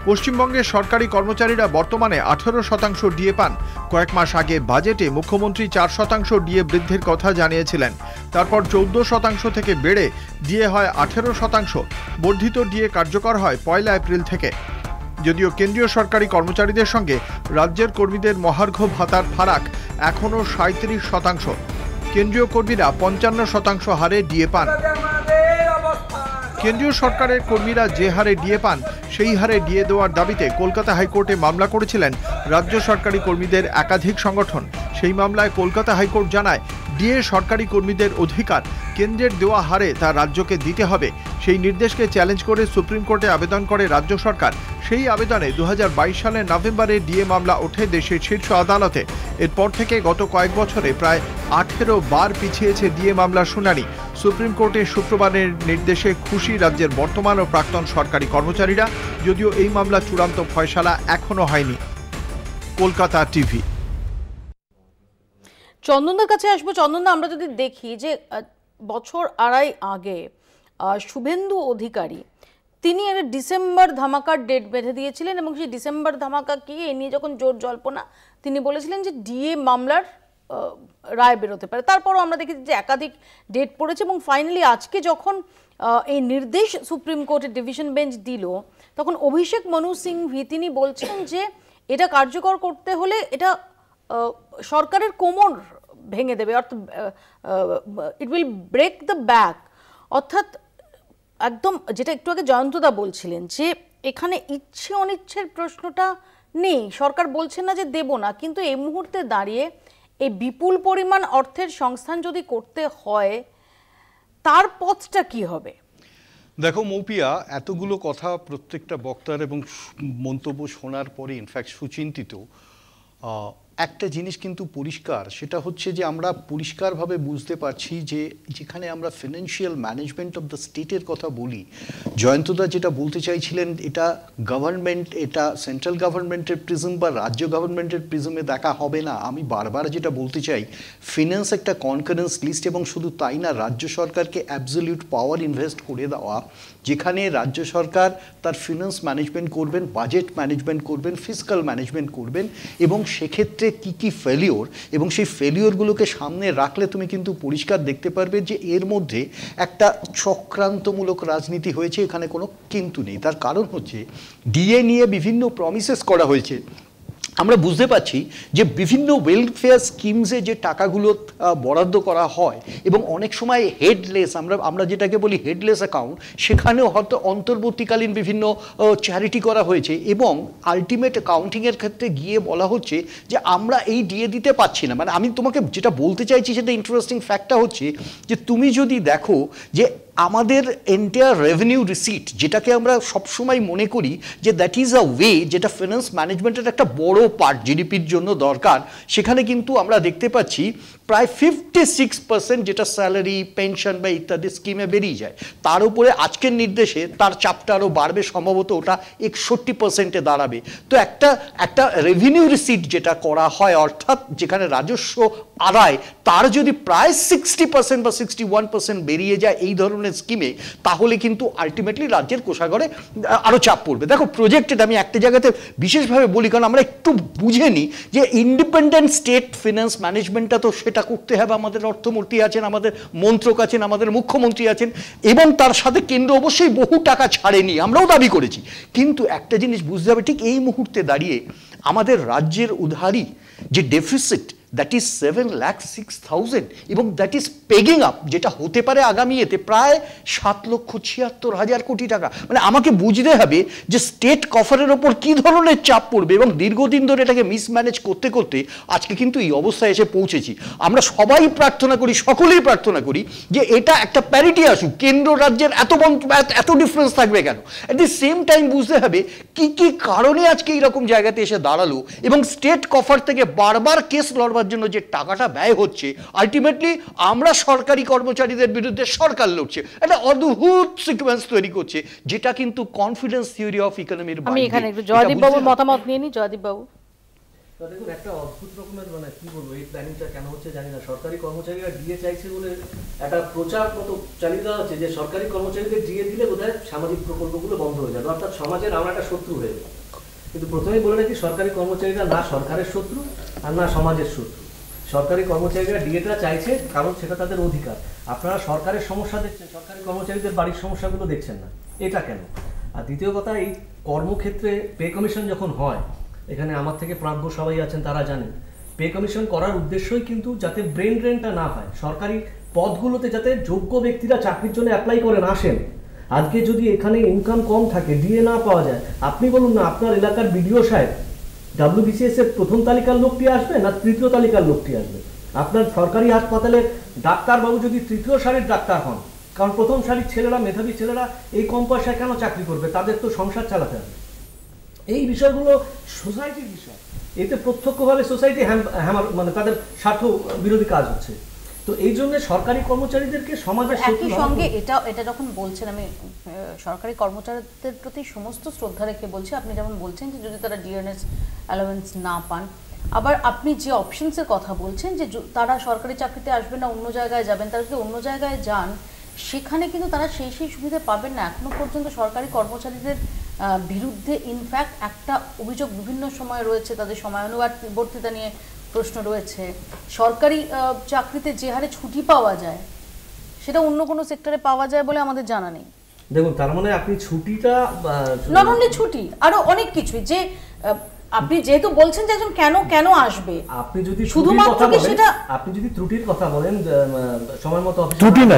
পশ্চিমবঙ্গের সরকারি কর্মচারীরা বর্তমানে 18% ডিএ পান। কয়েক মাস আগে বাজেটে মুখ্যমন্ত্রী 4% ডিএ বৃদ্ধির কথা জানিয়েছিলেন। তারপর 14% থেকে বেড়ে ডিএ হয় 18%। বর্ধিত ডিএ কার্যকর হয় 1 এপ্রিল থেকে। যদিও কেন্দ্রীয় সরকারি কর্মচারীদের সঙ্গে রাজ্যের কর্মীদের মহার্ঘ ভাতার ফারাক এখনও 37%। কেন্দ্রীয় কর্মীরা 55% হারে ডিএ পান। কেন্দ্রীয় সরকারের কর্মীরা যে হারে ডিএ পান সেই হারে ডিএ দেওয়ার দাবিতে কলকাতা হাইকোর্টে মামলা করেছিলেন রাজ্য সরকারি কর্মীদের একাধিক সংগঠন। সেই মামলায় কলকাতা হাইকোর্ট জানায়, ডিএ সরকারি কর্মীদের অধিকার, কেন্দ্রের দেওয়া হারে তা রাজ্যকে দিতে হবে। সেই নির্দেশকে চ্যালেঞ্জ করে সুপ্রিম কোর্টে আবেদন করে রাজ্য সরকার। সেই আবেদনে 2022 সালের নভেম্বরে ডিএ মামলা ওঠে দেশের শীর্ষ আদালতে। এরপর থেকে গত কয়েক বছরে প্রায় 18 বার পিছিয়েছে ডিএ মামলার শুনানি। সুপ্রিম কোর্টের শুক্রবারের নির্দেশে খুশি রাজ্যের বর্তমান ও প্রাক্তন সরকারি কর্মচারীরা, যদিও এই মামলা চূড়ান্ত ফয়সালা এখনো হয়নি। কলকাতা টিভি। চন্দনদার কাছে আসবো। চন্দনদা, আমরা যদি দেখি যে বছর আড়াই আগে শুভেন্দু অধিকারী তিনি একটা ডিসেম্বর ধামাকার ডেট বেঁধে দিয়েছিলেন এবং সেই ডিসেম্বর ধামাকা কি এ নিয়ে যখন জোর জল্পনা, তিনি বলেছিলেন যে ডিএ মামলার রায় বেরোতে পারে। তারপরও আমরা দেখেছি যে একাধিক ডেট পড়েছে এবং ফাইনালি আজকে যখন এই নির্দেশ সুপ্রিম কোর্টের ডিভিশন বেঞ্চ দিল, তখন অভিষেক মনু সিংভি তিনি বলছেন যে এটা কার্যকর করতে হলে এটা সরকারের কোমর ভেঙে দেবে, অর্থাৎ it will break the back. অর্থাৎ একদম যেটা একটু আগে জয়ন্তদা বলছিলেন যে এখানে ইচ্ছে অনিচ্ছের প্রশ্নটা নেই, সরকার বলছে না যে দেব না, কিন্তু এই মুহূর্তে দাঁড়িয়ে এই বিপুল পরিমাণ অর্থের সংস্থান যদি করতে হয় তার পথটা কি হবে? দেখো মৌপিয়া, এতগুলো কথা প্রত্যেকটা বক্তার এবং মন্তব্য শোনার পরে ইনফ্যাক্ট সুচিন্তিত একটা জিনিস কিন্তু পরিষ্কার, সেটা হচ্ছে যে আমরা পরিষ্কারভাবে বুঝতে পারছি যে যেখানে আমরা ফিনান্সিয়াল ম্যানেজমেন্ট অফ দ্য স্টেটের কথা বলি, জয়ন্তদা যেটা বলতে চাইছিলেন এটা গভর্নমেন্ট, এটা সেন্ট্রাল গভর্নমেন্টের প্রিজম বা রাজ্য গভর্নমেন্টের প্রিজমে দেখা হবে না। আমি বারবার যেটা বলতে চাই, ফিনান্স একটা কনকারেন্স লিস্ট, এবং শুধু তাই না, রাজ্য সরকারকে অ্যাবসলিউট পাওয়ার ইনভেস্ট করে দেওয়া, যেখানে রাজ্য সরকার তার ফিনান্স ম্যানেজমেন্ট করবেন, বাজেট ম্যানেজমেন্ট করবেন, ফিসকাল ম্যানেজমেন্ট করবেন, এবং সেক্ষেত্রে কি কি ফেলিওর, এবং সেই ফেলিওরগুলোকে সামনে রাখলে তুমি কিন্তু পরিষ্কার দেখতে পারবে যে এর মধ্যে একটা চক্রান্তমূলক রাজনীতি হয়েছে, এখানে কোনো কিন্তু নেই। তার কারণ হচ্ছে ডিএ নিয়ে বিভিন্ন প্রমিসেস করা হয়েছে। আমরা বুঝতে পারছি যে বিভিন্ন ওয়েলফেয়ার স্কিমসে যে টাকাগুলো বরাদ্দ করা হয় এবং অনেক সময় হেডলেস, আমরা যেটাকে বলি হেডলেস অ্যাকাউন্ট, সেখানেও হয়তো অন্তর্বর্তীকালীন বিভিন্ন চ্যারিটি করা হয়েছে, এবং আলটিমেট অ্যাকাউন্টিংয়ের ক্ষেত্রে গিয়ে বলা হচ্ছে যে আমরা এই ডিএ দিতে পারছি না। মানে আমি তোমাকে যেটা বলতে চাইছি সেটা ইন্টারেস্টিং ফ্যাক্টটা হচ্ছে যে তুমি যদি দেখো যে আমাদের এন্টায়ার রেভিনিউ রিসিট, যেটাকে আমরা সবসময় মনে করি যে দ্যাট ইজ আ ওয়ে, যেটা ফিনান্স ম্যানেজমেন্টের একটা বড় পার্ট জিডিপির জন্য দরকার, সেখানে কিন্তু আমরা দেখতে পাচ্ছি প্রায় 56% যেটা স্যালারি, পেনশন বা ইত্যাদি স্কিমে বেরিয়ে যায়। তার উপরে আজকের নির্দেশে তার চাপটা আরও বাড়বে, সম্ভবত ওটা 61%-এ দাঁড়াবে। তো একটা রেভিনিউ রিসিট যেটা করা হয়, অর্থাৎ যেখানে রাজস্ব আদায়, তার যদি প্রায় 60% বা 61% বেরিয়ে যায় এই ধরনের স্কিমে, তাহলে কিন্তু আলটিমেটলি রাজ্যের কোষাগারে আরও চাপ পড়বে। দেখো প্রজেক্টেড, আমি একটা জায়গাতে বিশেষভাবে বলি, কারণ আমরা একটু বুঝে নিই যে ইন্ডিপেন্ডেন্ট স্টেট ফিনান্স ম্যানেজমেন্টটা তো সেটা করতে হবে। আমাদের অর্থমন্ত্রী আছেন, আমাদের মন্ত্রক আছেন, আমাদের মুখ্যমন্ত্রী আছেন, এবং তার সাথে কেন্দ্র অবশ্যই বহু টাকা ছাড়েনি, আমরাও দাবি করেছি। কিন্তু একটা জিনিস বুঝতে হবে, ঠিক এই মুহূর্তে দাঁড়িয়ে আমাদের রাজ্যের উধারি যে ডেফিসিট, দ্যাট ইজ 7,06,000 এবং দ্যাট ইজ পেগিং আপ, যেটা হতে পারে আগামী এতে প্রায় 7,76,000 কোটি টাকা। মানে আমাকে বুঝতে হবে যে স্টেট কফারের ওপর কি ধরনের চাপ পড়বে, এবং দীর্ঘদিন ধরে এটাকে মিসম্যানেজ করতে করতে আজকে কিন্তু এই অবস্থায় এসে পৌঁছেছি। আমরা সবাই প্রার্থনা করি, সকলেই প্রার্থনা করি যে এটা একটা প্যারিটি আসুক, কেন্দ্র রাজ্যের এত ডিফারেন্স থাকবে কেন। অ্যাট দি সেম টাইম বুঝতে হবে কি কি কারণে আজকে এইরকম জায়গাতে এসে দাঁড়ালো, এবং স্টেট কফার থেকে বারবার কেস লড়বার জন্য যে টাকাটা ব্যয় হচ্ছে, আলটিমেটলি আমরা সরকারি কর্মচারীদের বিরুদ্ধে সরকার লড়ছে, একটা অদ্ভুত সিকোয়েন্স তৈরি করছে, যেটা কিন্তু কনফিডেন্স থিওরি অফ ইকোনমির। আমি এখানে একটু জয়দীপ বাবুর মতামত নিয়ে নিই। জয়দীপ বাবু, দেখুন একটা অদ্ভুত রকমের মানে কি বলবো, এই প্ল্যানিংটা কেন হচ্ছে জানি না। সরকারি কর্মচারীরা ডিএ চাইছে বলে একটা প্রচার মতো চালিয়ে দেওয়া হচ্ছে যে সরকারি কর্মচারীদের ডিএ দিলে বোধহয় সামাজিক প্রকল্পগুলো বন্ধ হয়ে যাবে, অর্থাৎ সমাজের আমরা একটা শত্রু হয়ে যাবে। কিন্তু প্রথমেই বলে রাখি, সরকারি কর্মচারীরা না সরকারের শত্রু আর না সমাজের শত্রু। সরকারি কর্মচারীরা ডিএটা চাইছে কারণ সেটা তাদের অধিকার। আপনারা সরকারের সমস্যা দেখছেন, সরকারি কর্মচারীদের বাড়ির সমস্যাগুলো দেখছেন না, এটা কেন? আর দ্বিতীয় কথা, এই কর্মক্ষেত্রে পে কমিশন যখন হয়, এখানে আমার থেকে প্রাজ্ঞ সবাই আছেন, তারা জানেন পে কমিশন করার উদ্দেশ্যই কিন্তু যাতে ব্রেন ড্রেনটা না হয়, সরকারি পদগুলোতে যাতে যোগ্য ব্যক্তিরা চাকরির জন্য অ্যাপ্লাই করেন আসেন। আজকে যদি এখানে ইনকাম কম থাকে, ডিএ না পাওয়া যায়, আপনি বলুন না আপনার এলাকার বিডিও সাহেব WBCS এর প্রথম তালিকার লোকটি আসবে না তৃতীয় তালিকার লোকটি আসবে? আপনার সরকারি হাসপাতালের ডাক্তারবাবু যদি তৃতীয় সারির ডাক্তার হন, কারণ প্রথম সারির ছেলেরা, মেধাবী ছেলেরা এই কম পয়সায় কেন চাকরি করবে? তাদের তো সংসার চালাতে হবে। এই বিষয়গুলো সোসাইটির বিষয়, এতে প্রত্যক্ষভাবে সোসাইটি মানে তাদের স্বার্থ বিরোধী কাজ হচ্ছে। তো এই জন্য সরকারি কর্মচারীদেরকে সমাজের একই সঙ্গে এটা যখন বলছেন, আমি সরকারি কর্মচারীদের প্রতি সমস্ত শ্রদ্ধা রেখে বলছি, আপনি যেমন বলছেন যে যদি তারা ডিএনএস অ্যালাউন্স না পান, আবার আপনি যে অপশনসের কথা বলছেন যে তারা সরকারি চাকরিতে আসবেন না অন্য জায়গায় যাবেন, তারা যদি অন্য জায়গায় যান সেখানে কিন্তু তারা সেই সুবিধা পাবেন না। এখনো পর্যন্ত সরকারি কর্মচারীদের বিরুদ্ধে ইনফ্যাক্ট একটা অভিযোগ বিভিন্ন সময় রয়েছে, তাদের সময়ানুবর্তিতা নিয়ে প্রশ্ন রয়েছে। সরকারি চাকরিতে যে হারে ছুটি পাওয়া যায় সেটা অন্য কোনো সেক্টরে পাওয়া যায় বলে আমাদের জানা নেই। দেখুন, তার মানে আপনি ছুটিটা নট অনলি ছুটি, আরো অনেক কিছু, যে আপনি যেহেতু বলছেন যে একজন কেন আসবে, আপনি যদি শুধুমাত্র সেটা, আপনি যদি ত্রুটির কথা বলেন, সময় মতো অফিসে ছুটি না,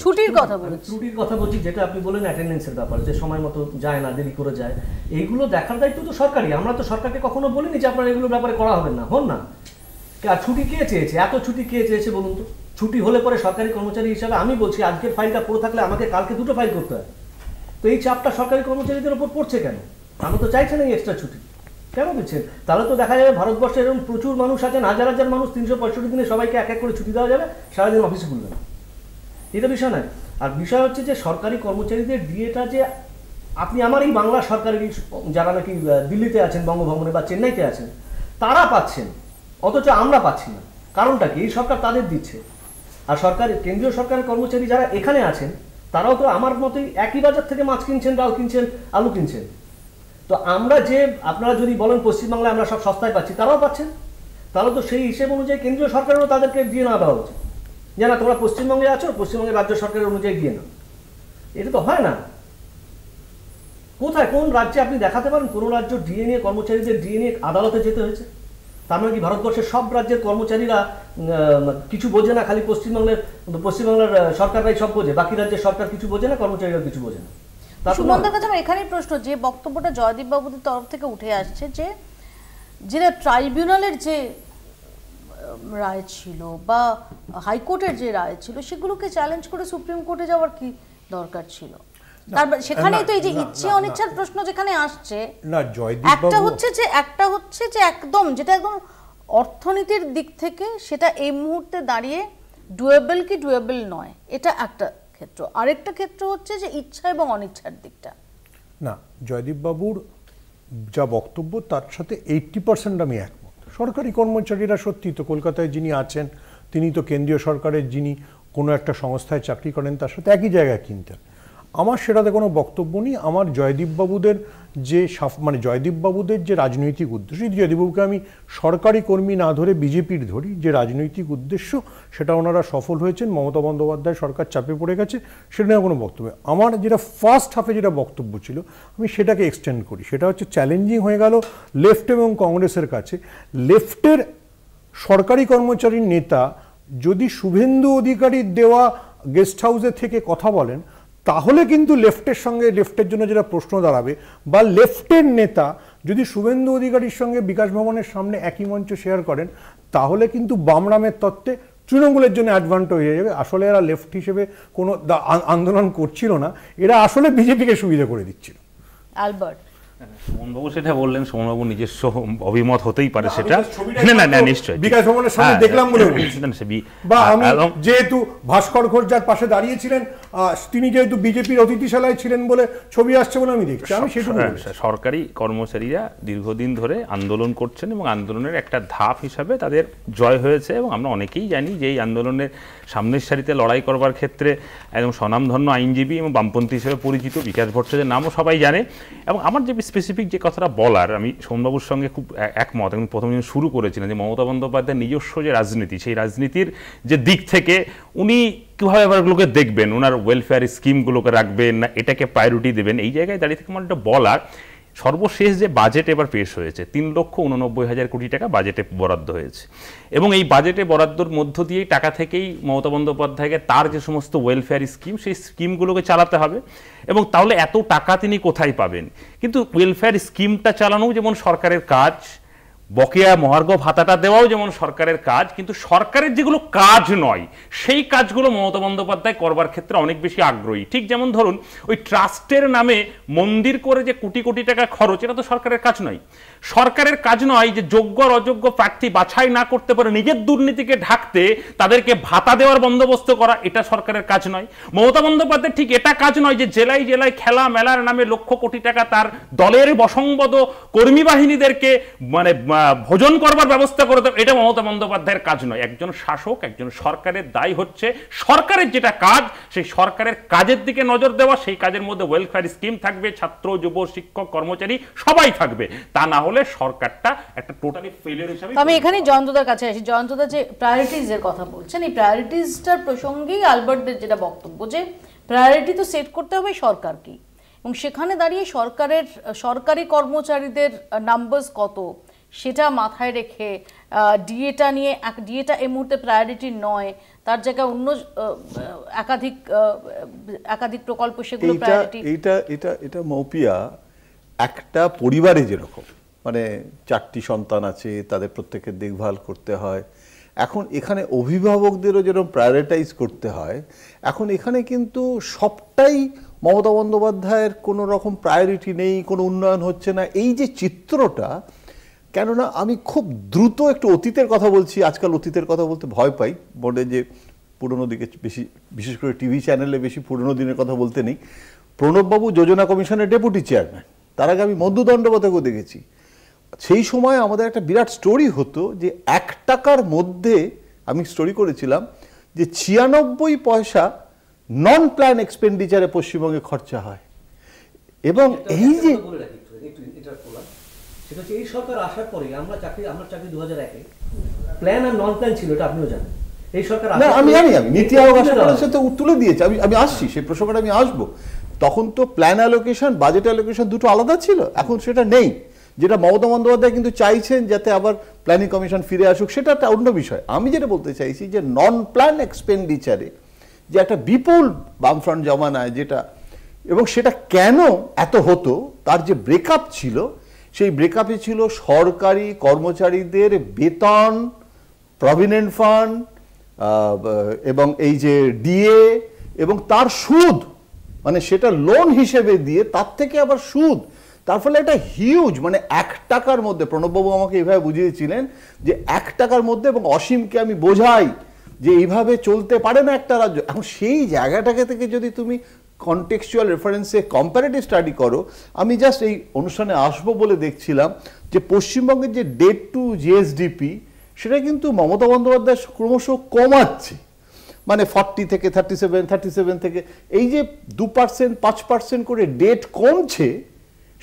ছুটির কথা বলছি, যেটা আপনি বলেন অ্যাটেন্ডেন্সের ব্যাপার, যে সময় মতো যায় না, দেরি করে যায়, এইগুলো দেখার দায়িত্ব তো সরকারি। আমরা তো সরকারকে কখনো বলিনি যে আপনারা এগুলোর ব্যাপারে করা হবে না, হন না। আর ছুটি কে চেয়েছে? এত ছুটি কে চেয়েছে বলুন তো? ছুটি হলে পরে সরকারি কর্মচারী হিসাবে আমি বলছি, আজকের ফাইলটা পড়ে থাকলে আমাকে কালকে দুটো ফাইল করতে হয়। তো এই চাপটা সরকারি কর্মচারীদের উপর পড়ছে কেন? আমরা তো চাইছেন এই এক্সট্রা ছুটি কেন দিচ্ছেন? তাহলে তো দেখা যাবে ভারতবর্ষে এরকম প্রচুর মানুষ আছেন, হাজার হাজার মানুষ, 365 দিনে সবাইকে এক এক করে ছুটি দেওয়া যাবে, সারাদিন অফিসে ঘুরবে না। এটা বিষয় নয়। আর বিষয় হচ্ছে যে সরকারি কর্মচারীদের ডিএটা যে আপনি আমার এই বাংলা সরকারি যারা নাকি দিল্লিতে আছেন, বঙ্গভবনে বা চেন্নাইতে আছেন, তারা পাচ্ছেন, অথচ আমরা পাচ্ছি না। কারণটা কি? এই সরকার তাদের দিচ্ছে। আর সরকারি কেন্দ্রীয় সরকারের কর্মচারী যারা এখানে আছেন তারাও তো আমার মতোই একই বাজার থেকে মাছ কিনছেন, ডাল কিনছেন, আলু কিনছেন। তো আমরা যে, আপনারা যদি বলেন পশ্চিমবাংলায় আমরা সব সস্তায় পাচ্ছি, তারাও পাচ্ছেন, তাহলে তো সেই হিসেব অনুযায়ী কেন্দ্রীয় সরকারেরও তাদেরকে দিয়ে না দেওয়া উচিত, যে না তোমরা পশ্চিমবঙ্গে আছো, পশ্চিমবঙ্গের রাজ্য সরকারের অনুযায়ী দিয়ে না। এটা তো হয় না। কোথায়, কোন রাজ্যে আপনি দেখাতে পারেন কোন রাজ্য ডিএ নিয়ে, কর্মচারীদের ডিএ নিয়ে আদালতে যেতে হয়েছে? তার মানে কি ভারতবর্ষের সব রাজ্যের কর্মচারীরা কিছু বোঝে না, খালি পশ্চিমবাংলার সরকাররাই সব বোঝে, বাকি রাজ্যের সরকার কিছু বোঝে না, কর্মচারীরা কিছু বোঝে না? সুমনদার কাছে আমার এখানেই প্রশ্ন, যে বক্তব্যটা জয়দীপ বাবুদের তরফ থেকে উঠে আসছে, যে যেটা ট্রাইব্যুনালের যে রায় ছিল বা হাইকোর্টের যে রায় ছিল, সেগুলোকে চ্যালেঞ্জ করে সুপ্রিম কোর্টে যাওয়ার কি দরকার ছিল? তারপর সেখানেই তো এই যে ইচ্ছে অনিচ্ছার প্রশ্ন যেখানে আসছে, একটা হচ্ছে যে একদম যেটা একদম অর্থনীতির দিক থেকে সেটা এই মুহূর্তে দাঁড়িয়ে ডুয়েবল কি ডুয়েবল নয়, এটা একটা ক্ষেত্র। আরেকটা ক্ষেত্র হচ্ছে যে ইচ্ছা এবং অনিচ্ছার দিকটা। না, জয়দীপ বাবুর যা বক্তব্য তার সাথে 80% আমি একমত। সরকারি কর্মচারীরা সত্যি তো কলকাতায় যিনি আছেন তিনি তো কেন্দ্রীয় সরকারের যিনি কোনো একটা সংস্থায় চাকরি করেন তার সাথে একই জায়গায় কিনতেন। আমার সেটাতে কোনো বক্তব্য নেই। আমার জয়দীপবাবুদের যে রাজনৈতিক উদ্দেশ্য, জয়দীপবাবুকে আমি সরকারি কর্মী না ধরে বিজেপির ধরি, যে রাজনৈতিক উদ্দেশ্য সেটা ওনারা সফল হয়েছেন, মমতা বন্দ্যোপাধ্যায় সরকার চাপে পড়ে গেছে, সেটা নিয়ে কোনো বক্তব্য। আমার যেটা ফার্স্ট হাফে যেটা বক্তব্য ছিল আমি সেটাকে এক্সটেন্ড করি, সেটা হচ্ছে চ্যালেঞ্জিং হয়ে গেল লেফট এবং কংগ্রেসের কাছে। লেফটের সরকারি কর্মচারীর নেতা যদি শুভেন্দু অধিকারীর দেওয়া গেস্ট হাউসে থেকে কথা বলেন, তাহলে কিন্তু লেফটের সঙ্গে, লেফটের জন্য যেটা প্রশ্ন দাঁড়াবে, বা লেফটের নেতা যদি শুভেন্দু অধিকারীর সঙ্গে বিকাশ ভবনের সামনে একই মঞ্চ শেয়ার করেন, তাহলে কিন্তু বামরামের তত্ত্বে তৃণমূলের জন্য অ্যাডভান্টেজ হয়ে যাবে। আসলে এরা লেফট হিসেবে কোনো আন্দোলন করছিল না, এরা আসলে বিজেপিকে সুবিধা করে দিচ্ছিল। আলবার্ট, সুমনবাবু সেটা বললেন, সুমনবাবু নিজস্ব অভিমত হতেই পারে সেটা, না নিশ্চয়ই বিকাশ ভবনের সামনে দেখলাম বলে বা আমি যেহেতু ভাস্কর ঘোষ যার পাশে দাঁড়িয়েছিলেন, তিনি যেহেতু বিজেপির অতিথিশালায় ছিলেন বলে ছবি আসছে বলে আমি দেখছি। আমি সেটুকু সরকারি কর্মচারীরা দীর্ঘদিন ধরে আন্দোলন করছেন এবং আন্দোলনের একটা ধাপ হিসাবে তাদের জয় হয়েছে, এবং আমরা অনেকেই জানি যে এই আন্দোলনের সামনের সারিতে লড়াই করবার ক্ষেত্রে একদম স্বনামধন্য আইনজীবী এবং বামপন্থী হিসেবে পরিচিত বিকাশ ভট্টাচার্যের নামও সবাই জানে। এবং আমার যে স্পেসিফিক যে কথাটা বলার, আমি সোমবাবুর সঙ্গে খুব একমত। এবং প্রথমে শুরু করেছিলেন যে মমতা বন্দ্যোপাধ্যায়ের নিজস্ব যে রাজনীতি, সেই রাজনীতির যে দিক থেকে উনি কীভাবে এবারগুলোকে দেখবেন, ওনার ওয়েলফেয়ার স্কিমগুলোকে রাখবেন না এটাকে প্রায়োরিটি দেবেন, এই জায়গায় দাঁড়িয়ে থেকে আমার একটা বলার, সর্বশেষ যে বাজেট এবার পেশ হয়েছে 3,89,000 কোটি টাকা বাজেটে বরাদ্দ হয়েছে, এবং এই বাজেটে বরাদ্দর মধ্য দিয়েই টাকা থেকেই মমতা বন্দ্যোপাধ্যায়কে তার যে সমস্ত ওয়েলফেয়ার স্কিম, সেই স্কিমগুলোকে চালাতে হবে। এবং তাহলে এত টাকা তিনি কোথায় পাবেন? কিন্তু ওয়েলফেয়ার স্কিমটা চালানোও যেমন সরকারের কাজ, বকেয়া মহার্ঘ ভাতাটা দেওয়াও যেমন সরকারের কাজ, কিন্তু সরকারের যেগুলো কাজ নয় সেই কাজগুলো মমতা বন্দ্যোপাধ্যায় করবার ক্ষেত্রে অনেক বেশি আগ্রহী। ঠিক যেমন ধরুন ওই ট্রাস্টের নামে মন্দির করে যে কোটি কোটি টাকা খরচ, এটা তো সরকারের কাজ নয়। সরকারের কাজ নয় যে যোগ্য আর অযোগ্য প্রার্থী বাছাই না করতে পারে নিজের দুর্নীতিকে ঢাকতে তাদেরকে ভাতা দেওয়ার বন্দোবস্ত করা, এটা সরকারের কাজ নয়। মমতা বন্দ্যোপাধ্যায় ঠিক এটা কাজ নয় যে জেলায় জেলায় খেলা মেলার নামে লক্ষ কোটি টাকা তার দলের বসংবদ কর্মী বাহিনীদেরকে মানে ভোজন করবার ব্যবস্থা করে দেবে, এটা মমতা বন্দ্যোপাধ্যায়ের কাজ নয়। একজন শাসক, একজন সরকারের দায় হচ্ছে সরকারের যেটা কাজ সেই সরকারের কাজের দিকে নজর দেওয়া, সেই কাজের মধ্যে ওয়েলফেয়ার স্কিম থাকবে, ছাত্র যুব শিক্ষক কর্মচারী সবাই থাকবে, তা না হলে সরকারটা একটা টোটালি ফেলিয়ার হিসেবে। আমি এখানে জয়ন্তদার কাছে আসি। জয়ন্তদা যে প্রায়োরিটিজের কথা বলছেন, এই প্রায়োরিটিজটার প্রসঙ্গেই আলবার্টের যেটা বক্তব্য যে প্রায়োরিটি তো সেট করতে হবে সরকারকে, এবং সেখানে দাঁড়িয়ে সরকারি কর্মচারীদের নাম্বারস কত সেটা মাথায় রেখে ডিএটা নিয়ে, ডিএটা এই মুহূর্তে প্রায়োরিটি নয়, তার জায়গায় অন্য একাধিক প্রকল্প সেগুলো প্রায়োরিটি। এটা মৌপিয়া একটা পরিবারে যেরকম মানে 4টি সন্তান আছে, তাদের প্রত্যেকের দেখভাল করতে হয়, এখন এখানে অভিভাবকদেরও যেরকম প্রায়োরিটাইজ করতে হয়, এখন এখানে কিন্তু সবটাই মমতা বন্দ্যোপাধ্যায়ের কোনো রকম প্রায়োরিটি নেই, কোনো উন্নয়ন হচ্ছে না, এই যে চিত্রটা। কেননা আমি খুব দ্রুত একটু অতীতের কথা বলছি, আজকাল অতীতের কথা বলতে ভয় পাই, বলে যে পুরনো দিকে বেশি, বিশেষ করে টিভি চ্যানেলে বেশি পুরনো দিনের কথা বলতে নেই। প্রণববাবু যোজনা কমিশনের ডেপুটি চেয়ারম্যান, তার আগে আমি মধ্য দণ্ডপথকেও দেখেছি। সেই সময় আমাদের একটা বিরাট স্টোরি হতো যে 1 টাকার মধ্যে, আমি স্টোরি করেছিলাম যে 96 পয়সা নন প্ল্যান এক্সপেন্ডিচারে পশ্চিমবঙ্গে খরচা হয়। এবং এই যে এই সরকার আসার পরে আমরা চাকরি 2001-এ প্ল্যান আর নন প্ল্যান ছিল, এটা আপনিও জানেন। এই সরকার আমি জানি, আমি নীতি আয়োগ আসার পরে সেটা তুলে দিয়েছে, আমি আসছি সেই প্রসঙ্গটা, আমি আসবো। তখন তো প্ল্যান অ্যালোকেশন, বাজেট অ্যালোকেশন দুটো আলাদা ছিল, এখন সেটা নেই। যেটা মমতা বন্দ্যোপাধ্যায় কিন্তু চাইছেন যাতে আবার প্ল্যানিং কমিশন ফিরে আসুক, সেটা একটা অন্য বিষয়। আমি যেটা বলতে চাইছি যে নন প্ল্যান এক্সপেন্ডিচারে যে একটা বিপুল বামফ্রন্ট জমানায় যেটা, এবং সেটা কেন এত হতো, তার যে ব্রেকআপ ছিল, সেই ব্রেকআপে ছিল সরকারি কর্মচারীদের বেতন, প্রভিডেন্ট ফান্ড এবং এই যে ডিএ এবং তার সুদ, মানে সেটা লোন হিসেবে দিয়ে তার থেকে আবার সুদ, তার ফলে একটা হিউজ, মানে 1 টাকার মধ্যে, প্রণববাবু আমাকে এইভাবে বুঝিয়েছিলেন যে 1 টাকার মধ্যে, এবং অসীমকে আমি বোঝাই যে এইভাবে চলতে পারে না একটা রাজ্য। এখন সেই জায়গাটাকে থেকে যদি তুমি কন্টেক্সচুয়াল রেফারেন্সে কম্পারেটিভ স্টাডি করো, আমি জাস্ট এই অনুষ্ঠানে আসবো বলে দেখছিলাম যে পশ্চিমবঙ্গের যে ডেট টু জিএসডিপি, সেটা কিন্তু মমতা বন্দ্যোপাধ্যায় ক্রমশ কমাচ্ছে, মানে 40 থেকে 37 থেকে এই যে 2%, 5% করে ডেট কমছে,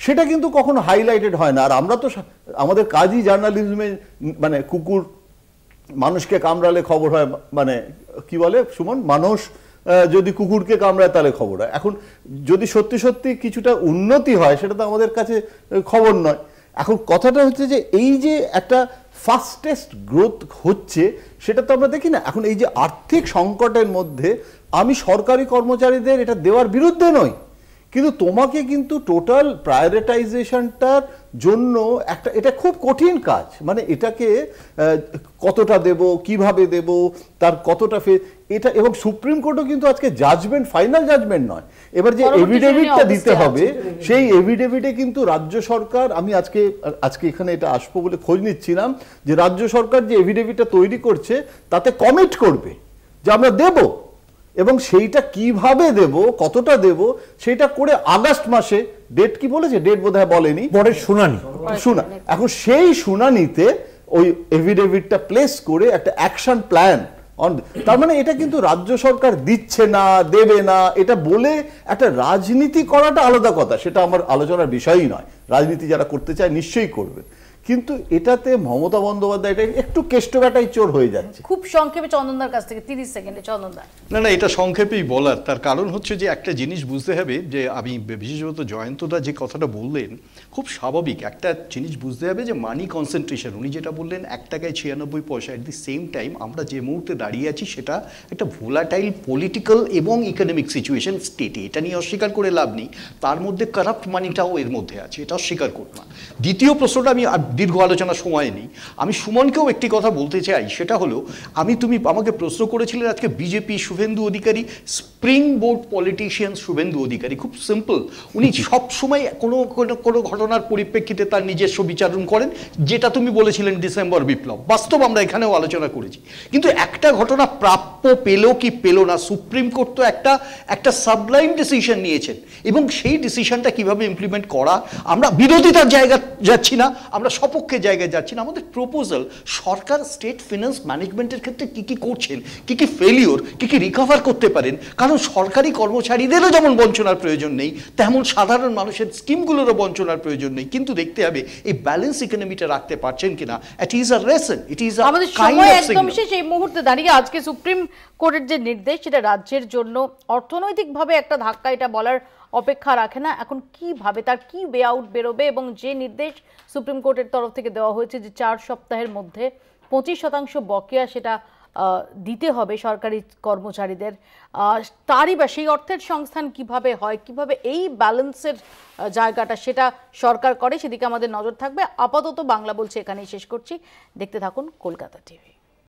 সেটা কিন্তু কখনো হাইলাইটেড হয় না। আর আমরা তো আমাদের কাজই জার্নালিজমে, মানে কুকুর মানুষকে কামড়ালে খবর হয়, মানে কি বলে সুমন, মানুষ যদি কুকুরকে কামড়ায় তাহলে খবর হয়। এখন যদি সত্যি সত্যি কিছুটা উন্নতি হয় সেটা তো আমাদের কাছে খবর নয়। এখন কথাটা হচ্ছে যে এই যে একটা ফাস্টেস্ট গ্রোথ হচ্ছে সেটা তো আমরা দেখি না। এখন এই যে আর্থিক সংকটের মধ্যে আমি সরকারি কর্মচারীদের এটা দেওয়ার বিরুদ্ধে নই, কিন্তু তোমাকে কিন্তু টোটাল প্রায়োরিটাইজেশনটার জন্য একটা এটা খুব কঠিন কাজ, মানে এটাকে কতটা দেব, কিভাবে দেব, তার কতটা এটা, এবং সুপ্রিম কোর্টও কিন্তু আজকে জাজমেন্ট, ফাইনাল জাজমেন্ট নয়, এবার যে এভিডেভিটটা দিতে হবে সেই এভিডেভিটে কিন্তু রাজ্য সরকার, আমি আজকে এখানে এটা আসবো বলে খোঁজ নিচ্ছিলাম যে রাজ্য সরকার যে এভিডেভিটটা তৈরি করছে তাতে কমিট করবে যে আমরা দেব, এবং সেইটা কিভাবে দেব, কতটা দেব সেটা করে আগস্ট মাসে, ডেট কি বলেছে, ডেট বোধহয় বলেনি, পরের শুনানি, এখন সেই শুনানিতে ওই এভিডেভিটটা প্লেস করে একটা অ্যাকশন প্ল্যান, তার মানে এটা কিন্তু রাজ্য সরকার দিচ্ছে না, দেবে না, এটা বলে একটা রাজনীতি করাটা আলাদা কথা, সেটা আমার আলোচনার বিষয়ই নয়, রাজনীতি যারা করতে চায় নিশ্চয়ই করবে, কিন্তু এটাতে মমতা বন্দ্যোপাধ্যায় এটা একটু কেষ্টব্যাটাই চোর হয়ে যাচ্ছে। খুব সংক্ষেপে চন্দনদার কাছ থেকে 30 সেকেন্ডে চন্দনদা। না এটা সংক্ষেপেই বলার, তার কারণ হচ্ছে যে একটা জিনিস বুঝতে হবে, যে আমি বিশেষত জয়ন্তদা যে কথাটা বললেন খুব স্বাভাবিক, একটা জিনিস বুঝতে হবে যে মানি কনসেন্ট্রেশন, উনি যেটা বললেন 1 টাকায় 96 পয়সা, এট দি সেম টাইম আমরা যে মুহূর্তে দাঁড়িয়ে আছি সেটা একটা ভোলাটাইল পলিটিক্যাল এবং ইকোনমিক সিচুয়েশন স্টেটে, এটা নিয়ে অস্বীকার করে লাভ নেই, তার মধ্যে কারাপ্ট মানিটাও এর মধ্যে আছে, এটা অস্বীকার করব না। দ্বিতীয় প্রশ্নটা, আমি দীর্ঘ আলোচনার সময় নেই, আমি সুমনকেও একটি কথা বলতে চাই, সেটা হলো তুমি আমাকে প্রশ্ন করেছিলেন আজকে BJP Suvendu Adhikari, spring board politician Suvendu Adhikari, খুব সিম্পল, উনি সবসময় কোনো ঘটনার পরিপ্রেক্ষিতে তার নিজস্ব বিচারণ করেন, যেটা তুমি বলেছিলেন ডিসেম্বর বিপ্লব, বাস্তব আমরা এখানেও আলোচনা করেছি, কিন্তু একটা ঘটনা প্রাপ্য পেল কি পেল না, সুপ্রিম কোর্ট তো একটা সাবলাইম ডিসিশন নিয়েছেন, এবং সেই ডিসিশনটা কিভাবে ইমপ্লিমেন্ট করা, আমরা বিরোধিতার জায়গা যাচ্ছি না, আমরা সপক্ষে জায়গায় যাচ্ছি না, আমাদের প্রপোজাল সরকার স্টেট ফিনান্স ম্যানেজমেন্টের ক্ষেত্রে কি কি করছেন, কি কি ফেলিওর, কি কি রিকভার করতে পারেন, কারণ সরকারি কর্মচারীদেরও যেমন বঞ্চনার প্রয়োজন নেই, তেমন সাধারণ মানুষের স্কিমগুলোরও বঞ্চনার প্রয়োজন নেই, কিন্তু দেখতে হবে এই ব্যালেন্স ইকোনমিটা রাখতে পারছেন কিনা, it is a lesson, it is a আমাদের সময় একদম শেষ, এই মুহূর্তে দাঁড়িয়ে আজকে সুপ্রিম কোর্টের যে নির্দেশ সেটা রাজ্যের জন্য অর্থনৈতিকভাবে একটা ধাক্কা, এটা বলার অপেক্ষা রাখে না, এখন কিভাবে তার কি ওয়ে আউট বেরোবে, এবং যে নির্দেশ সুপ্রিম কোর্টের তরফ থেকে দেওয়া হয়েছে যে 4 সপ্তাহের মধ্যে 25% বকেয়া সেটা দিতে হবে সরকারি কর্মচারীদের, তারই বা সেই অর্থের সংস্থান কিভাবে হয়, কিভাবে এই ব্যালেন্সের জায়গাটা সেটা সরকার করে, সেদিকে আমাদের নজর থাকবে। আপাতত বাংলা বলছে এখানেই শেষ করছি, দেখতে থাকুন কলকাতা টিভি।